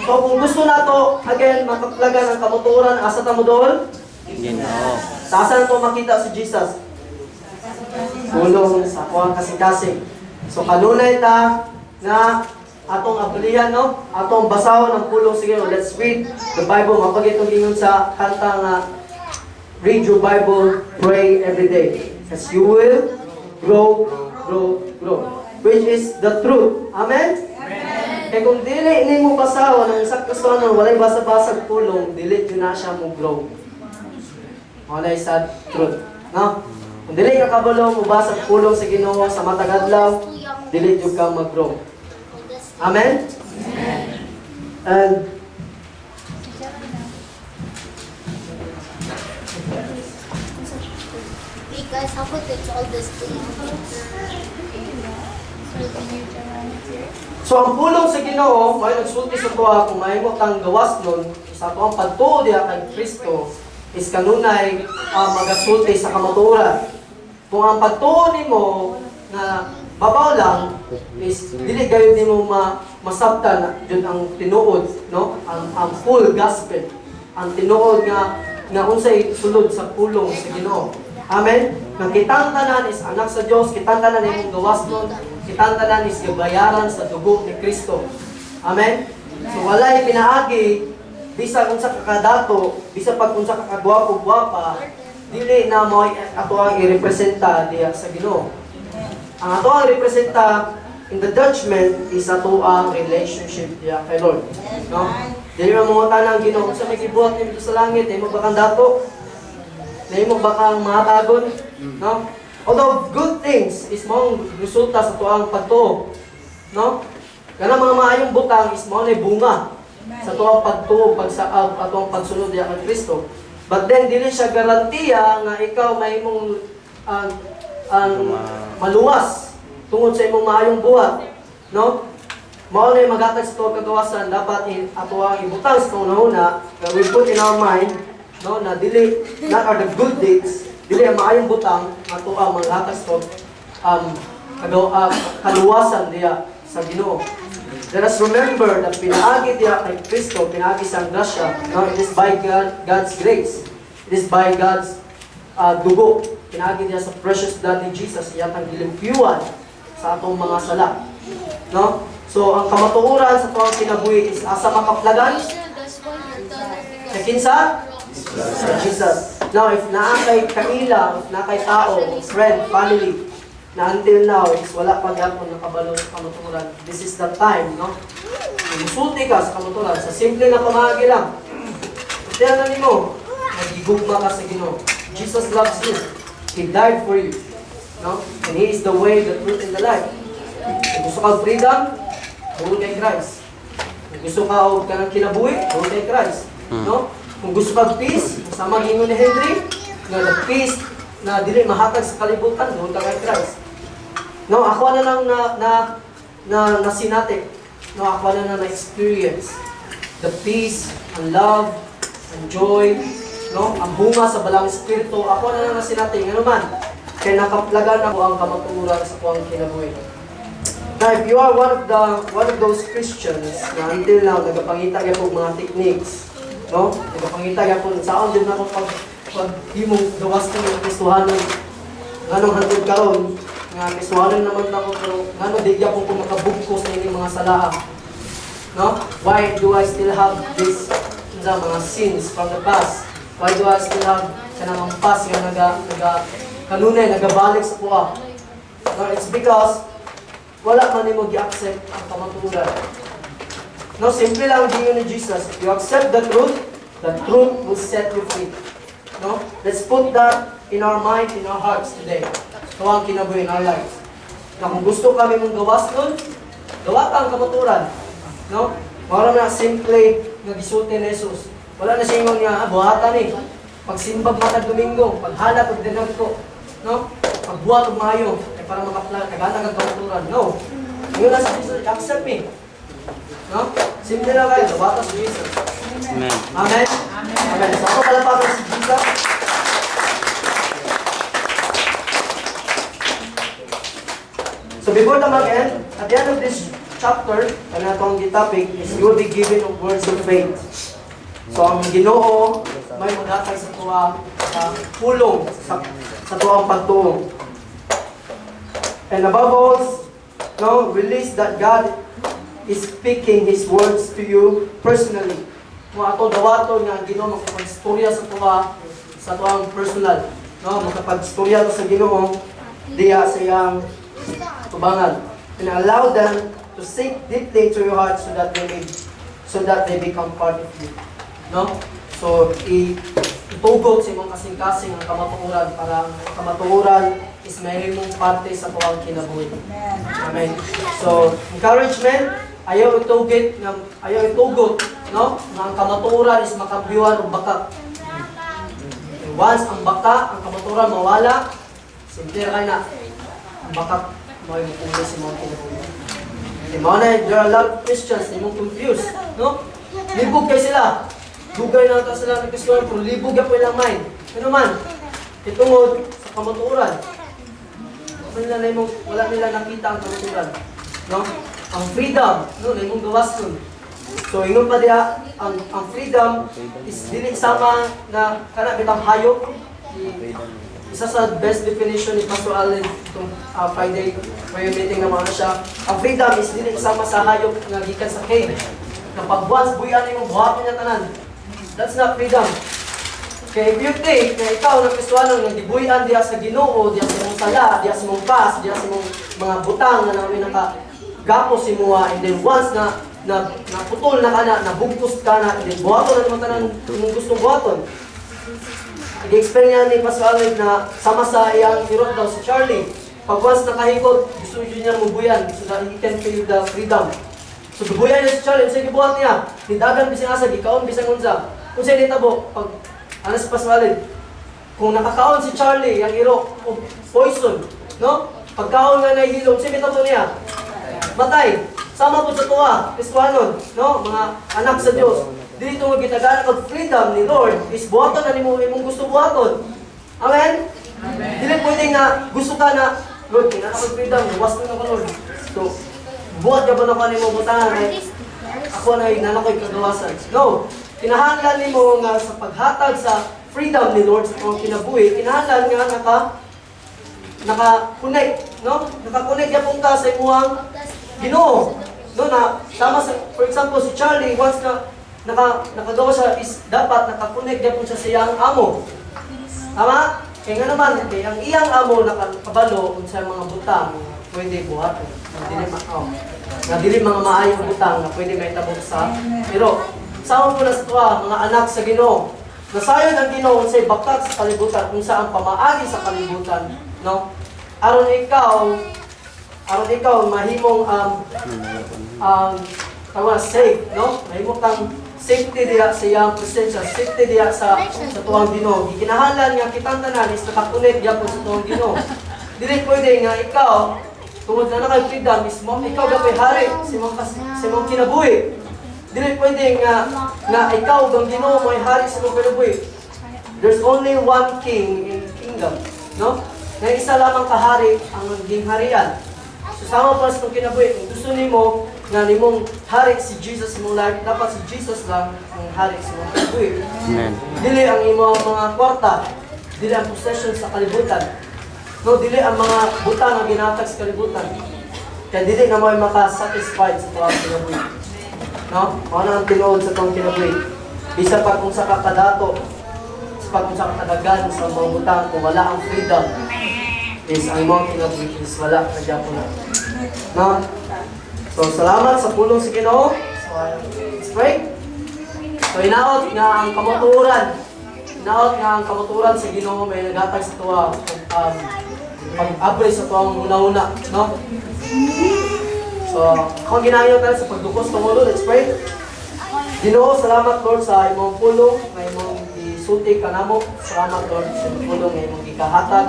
So kung gusto nato again makaplagan ang kamatuoran, asa ta mo doon? Ginoo. Sa asa nato makita si Jesus? Pulong sa kuwang kasing-kasing. So kanunay ta nga atong abulihan, no? Atong basahon ang pulong sige. Let's read the Bible. Mapagitong ingon sa kanta nga read your Bible, pray every day. As you will grow. Which is the truth. Amen? Kaya kung dili nimo basahon ang sakto walay basa-basag pulong, dili yun na siya mo grow. Wala sa truth. No? Kung dili ka kabalo mo basag pulong sa Ginoo sa matag adlaw, dili jud ka mag-grow. Amen? And Guys, how about it's all this thing? so ang pulong sa Ginoo, may nagsulti sa tuwa kung mahimo kang gawas nun, sa tuwang pagtuo diha kay Kristo, is kanunay magasulti sa kamatuoran. Kung ang pagtuo nimo na babaw lang, is dili gayud nimo masabtan jud ang tinuod, no? Ang full gospel, ang tinuod nga unsay sulod sa pulong sa Ginoo. Amen? Nang kitang tanan is anak sa Dios, kitang tanan imong gawas nun, kitang tanan is gabayaran sa dugo ni Kristo. Amen? So walay pinaagi, bisa kung sa kakadato, bisa pag kung sa kakagwapo-gwapa, dili na mo ato ang i-representa diya sa Ginoo. Ang ato ang representa in the judgment is ato ang relationship diya kay Lord. No? Dili mo tanang Ginoo sa may gibuhat nimo sa langit, imo ba kang dato? Nahimo ba kang mahatagon? No? Although good things is mong resulta sa tuang pagtuo. No? Kana mga maayong butang is mao na bunga sa tuang pagtuo, atong pagsunod diha kay Kristo. But then dili siya garantiya nga ikaw mahimong maluwas tungod sa imong maayong buhat. No? Mao na maghatag sa tuang kagawasan, dapat ato ang ibutang sa una we put in our mind, no, na dili not are the good deeds, dili ang maayong butang ato ang maghatag sa kaluwasan diya sa Ginoo. let us remember that pinaagi diya kay Kristo, pinaagi sa grasya, no? It is by God's grace. It is by God's dugo. Pinaagi diya sa precious blood ni Jesus, iyatang gilimpyuan sa atong mga sala. No? So, ang kamatuoran sa tuwang kinabuhi is asa makaplagan? Sa kinsa? Sa Jesus. Now, if naakay kanila, if naakay tao, friend, family, na until now is wala pa gyapon nakabalo sa kamatuoran, this is the time, no? Musulti ka sa kamatuoran, sa simple na pamagi lang. Kaya na nimo, nagigugma ka sa Ginoo. Jesus loves you. He died for you. No? And He is the way, the truth, and the life. Kung gusto ka freedom, doon kay Christ. Kung gusto ka og kanang kinabuhi, doon kay Christ. No? Kung gusto ka peace, sama gingon ni Henry, nga the peace na dili mahatag sa kalibutan, doon ka kay Christ. No, ako na lang na sinati. No, ako na experience the peace and love and joy, no? Ang bunga sa balang espiritu, ako na lang sinati. Ano man, kaya nakaplagan ako ang kamatuoran sa kuwang kinabuhi. Now, if you are one of those Christians na until now nagapangita gyapon mga techniques, no? Nagapangita gyapon saon din ako pag himong gawas ko ng Kristohanon. Nganong hantod karon nga Kristohanon naman ako pero ngano di gyapon ko makabugkos sa ining mga sala. No? Why do I still have this mga sins from the past? Why do I still have kanang past nga kanunay nagabalik sa kuha? No, it's because wala man nimo gi-accept ang kamatuoran. No, simple lang gingon ni Jesus. If you accept the truth will set you free. No? Let's put that in our mind, in our hearts today. Ito ang kinabuhi in our lives. Na kung gusto kami mong gawas nun, gawa ka ang kamatuoran. No? Wala na simple nga gisulti ni Jesus. Wala na siya ingon nga, buhatan eh. Pagsimbag matag Domingo, paghalat og dinag ko. No? Pagbuhat og mayo, para makaplan, kagana kag kamatuoran. No. Yun na sa Jesus, accept me. No? Simple lang kayo, gawa ka sa Jesus. Amen. Amen? Amen. So ako palapakan si Jesus. So before the mag-end, at the end of this chapter, na itong topic is you will be given of words of faith. So ang Ginoo may maghatag sa tuwa pulong sa tuwang pagtuong. And above all, no, release that God is speaking His words to you personally. Kung ato dawaton nga ang Ginoo makapag-istorya sa tuwang personal. No, makapag-istorya to sa Ginoo diya sa iyang tubangan. And allow them to sink deeply into your heart so that they become part of you. No? So, itugot sa imong kasing-kasing ang kamatuoran para ang kamatuoran is mahimong parte sa tuwang kinabuhi. Amen. So, encouragement, ayaw itugot, no? Na ang kamatuoran is makabiwan o baka. And once ang baka, ang kamatuoran mawala, simple kayo na, ang baka may mapulo sa mga kinabuhi. There are a lot of Christians na mong confused, no? Libog kayo sila. Dugay na ito sila ng Kristohan, pero libog yan po ilang mind. Ano man, itungod sa kamatuoran. Wala nila nakita ang kamatuoran. No? Ang freedom, no? Na imong gawas nun. So, ingon pa diya, ang freedom is dili sama na kana bitang hayop. Isa sa best definition ni Pastor Allen itong Friday prayer meeting na mga siya. Ang freedom is dili sama sa hayop nga gikan sa cage. Na pagbuhat sa buyan imong buhaton niya tanan. That's not freedom. Okay, if you think na ikaw na Kristohanon nga gibuhian diha sa Ginoo, diha sa imong sala, diha sa imong pas, diha sa imong mga butang na namin nakagapos imuha, and then once na putol na kana, nabugtos ka na, and then buhaton na naman tanan imong gustong buhaton. Nag-experience ni Pastor Allen na sama sa iyang irot daw si Charlie. Pag once nakahikot, gusto niya mubuyan so that he can feel the freedom. So bubuyan niya si Charlie, sige buhat niya. Nidagan bisang asa, gikaon bisang unsa. Kung siya ditabo, pag ano si Pastor Allen, kung nakakaon si Charlie, yung iro, poison, no? Pagkaon nga nahihilong, siya bitabo niya. Matay. Sama po sa tuwa, Kristohanon, no? Mga anak sa Diyos. Dito nga gitagalan kag freedom ni Lord is buhaton na nimo imong gusto buhaton. Amen? Amen. Dili pwedeng na gusto ka na Lord, kinakapag freedom, gawas na ako Lord. So, buhat ka ba na pa ni mo butangan ay ako na nanakoy kagawasan. No, kinahanglan nimo nga sa paghatag sa freedom ni Lord sa kong kinabuhi, kinahanglan nga naka-connect, no? Naka-connect yapon ka sa imuhang Ginoo. No, na tama sa, for example, si Charlie, once na nakagawa siya, is dapat naka-connect yapon siya sa iyang amo. Tama? Kaya nga naman, ang iyang amo nakabalo kung sa mga butang, pwede buhat. Dili mga maayong butang na pwede may tabok sa. Pero, sama po na sa tuwa, mga anak sa Ginoo. Nasayod ang Ginoo sa bakat sa kalibutan, kung saan pamaagi sa kalibutan. No? Aron ikaw, mahimong safe, no? Mahimong kang safety diya sa iyang presensya, safety diya sa tuwang Ginoo. Gikinahanglan nga kitang tanan is nakakunik diya po sa tuwang Ginoo. Dili pwede nga ikaw tungod na kay freedom is mo ikaw gapay hari sa imong kinabuhi. Dili pwede nga ikaw ang Ginoo mo ay hari sa imong kinabuhi. There's only one king in kingdom, no? Na isa lamang kahari ang gingharian. So sama pa sa itong kinabuhi, kung gusto nimo na nimong hari si Jesus sa imong life, dapat si Jesus lang ang hari sa imong kinabuhi. Amen. Dili ang imong mga kwarta, dili ang possession sa kalibutan. No, dili ang mga butang na ginatag sa kalibutan. Kaya dili na mo ay makasatisfied sa tuwang kinabuhi. No? Mao na ang tinuod sa tuwang kinabuhi. Bisa pa kung sa kakadato, sa kung sa katagagan sa mga butang, kung wala ang freedom, is ang mga kinabuhi is wala na dyan po na. No? So, salamat sa pulong si Ginoo. So, let's pray. So, inaot nga ang kamuturan sa Ginoo may nagatag sa tuwa pag-abre sa tuwang una-una, no? So, kung ginayon tayo sa pagdukos ng ulo, let's pray. Ginoo, salamat Lord sa imong pulong, na imong isulti kanamo. Salamat Lord sa imong pulong, na imong ikahatag.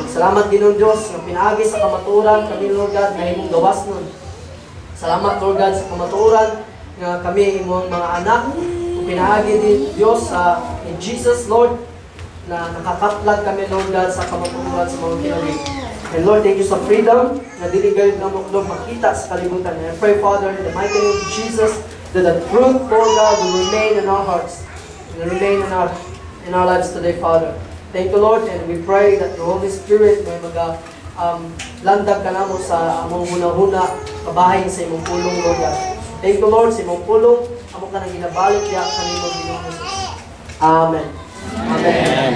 Salamat Ginoong Diyos na pinaagi sa kamaturan kami Lord God na imong gawas nun. Salamat Lord God sa kamaturan nga kami imong mga anak. Kung pinaagi din Diyos sa in Jesus Lord na nakakatlag kami Lord God sa kamaturan sa mga kinabuhi. And Lord, thank you sa freedom na dili gayud na mo Lord makita sa kalibutan. And I pray Father in the mighty name of Jesus that the truth Lord God will remain in our hearts and remain in our lives today Father. Thank you, Lord, and we pray that the Holy Spirit may landag ka namo sa among huna-huna kabahin sa imong pulong, Lord God. Thank you, Lord, sa imong pulong. Amo ka nang ginabalik ya kanimo Ginoong Jesus. Amen. Amen.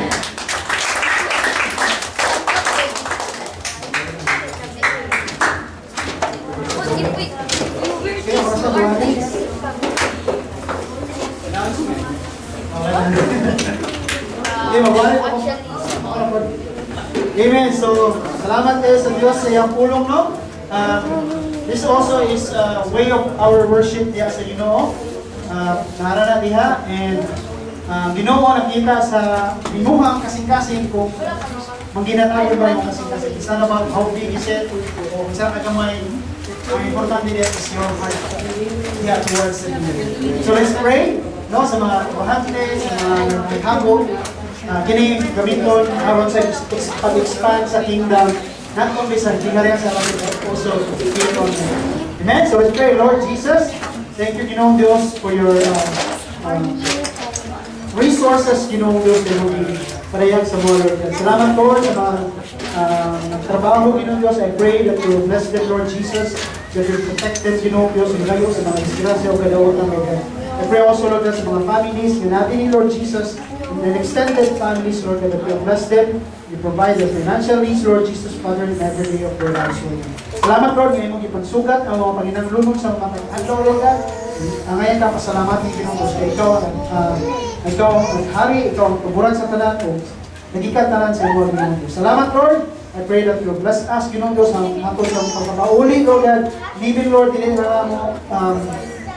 Amen. So, salamat kayo sa Diyos sa iyang pulong, no? This also is a way of our worship diya sa Ginoo. Nara na diha and Ginoo nakita sa binuhang kasing-kasing kung mangginatawag ba yung kasing-kasing. Isa na ba how big is it? O isa ka gamay. Ang importante diya is your heart. Yeah, towards the Ginoo. So let's pray, no? Sa mga bahante, sa mga naghago. Kini gamiton aron sa pag-expand sa kingdom, not only sa Gingharian sa Latin, but also kingdom. Amen? So let's pray, Lord Jesus, thank you, Ginoong Diyos, for your resources, Ginoong Diyos, na hindi parehang sa mga Lord. Salamat, Lord, sa mga trabaho, Ginoong Diyos. I pray that you bless them, Lord Jesus, that you protect them, Ginoong Diyos, ilayo sa mga disgrasya o kadawat ng Lord. I pray also, Lord, sa mga families, natin ni Lord Jesus, and extended families, Lord, that you bless them. You provide the financial needs, Lord Jesus, Father, in every day of their lives, Lord. Salamat, Lord, ngayon mong ipagsugat ang mga Panginanglunod sa mga pag-adlaw, Lord God. Ngayon ka, pasalamat ni Ginoo, ikaw ang hari, ikaw ang tuburan sa tanan, o nagikat tanan sa iyo, Ginoo. Salamat, Lord. I pray that you bless us, Ginoo Diyos, ang ato sa pagpapauli, Lord God. Even, Lord, dili na mo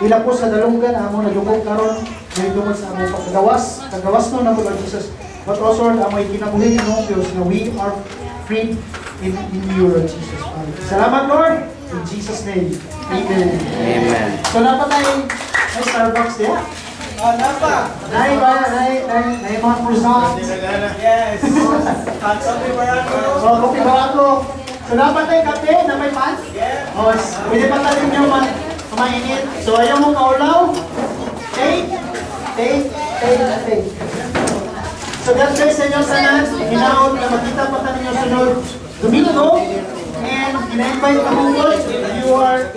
ilang po sa dalunggan, amo nagugong karon, may dumod sa among kagawas no na po, Lord Jesus. But also, Lord, amoy kinabuhi ng Diyos na we are free in you, Lord Jesus. Salamat, Lord. In Jesus' name. Amen. Amen. So, dapat may Starbucks diya. Napa? Nay mga croissants. Yes. Coffee barato. Coffee barato. So dapat tayo kape na may pan? Yes. O, pwede pa tayo nyo mainit. So ayaw mo kaulaw? Take. So God bless sa inyo sanan. Hinaot na makita pa tayo ninyo sunod Domingo. And in-invite ka mong if you are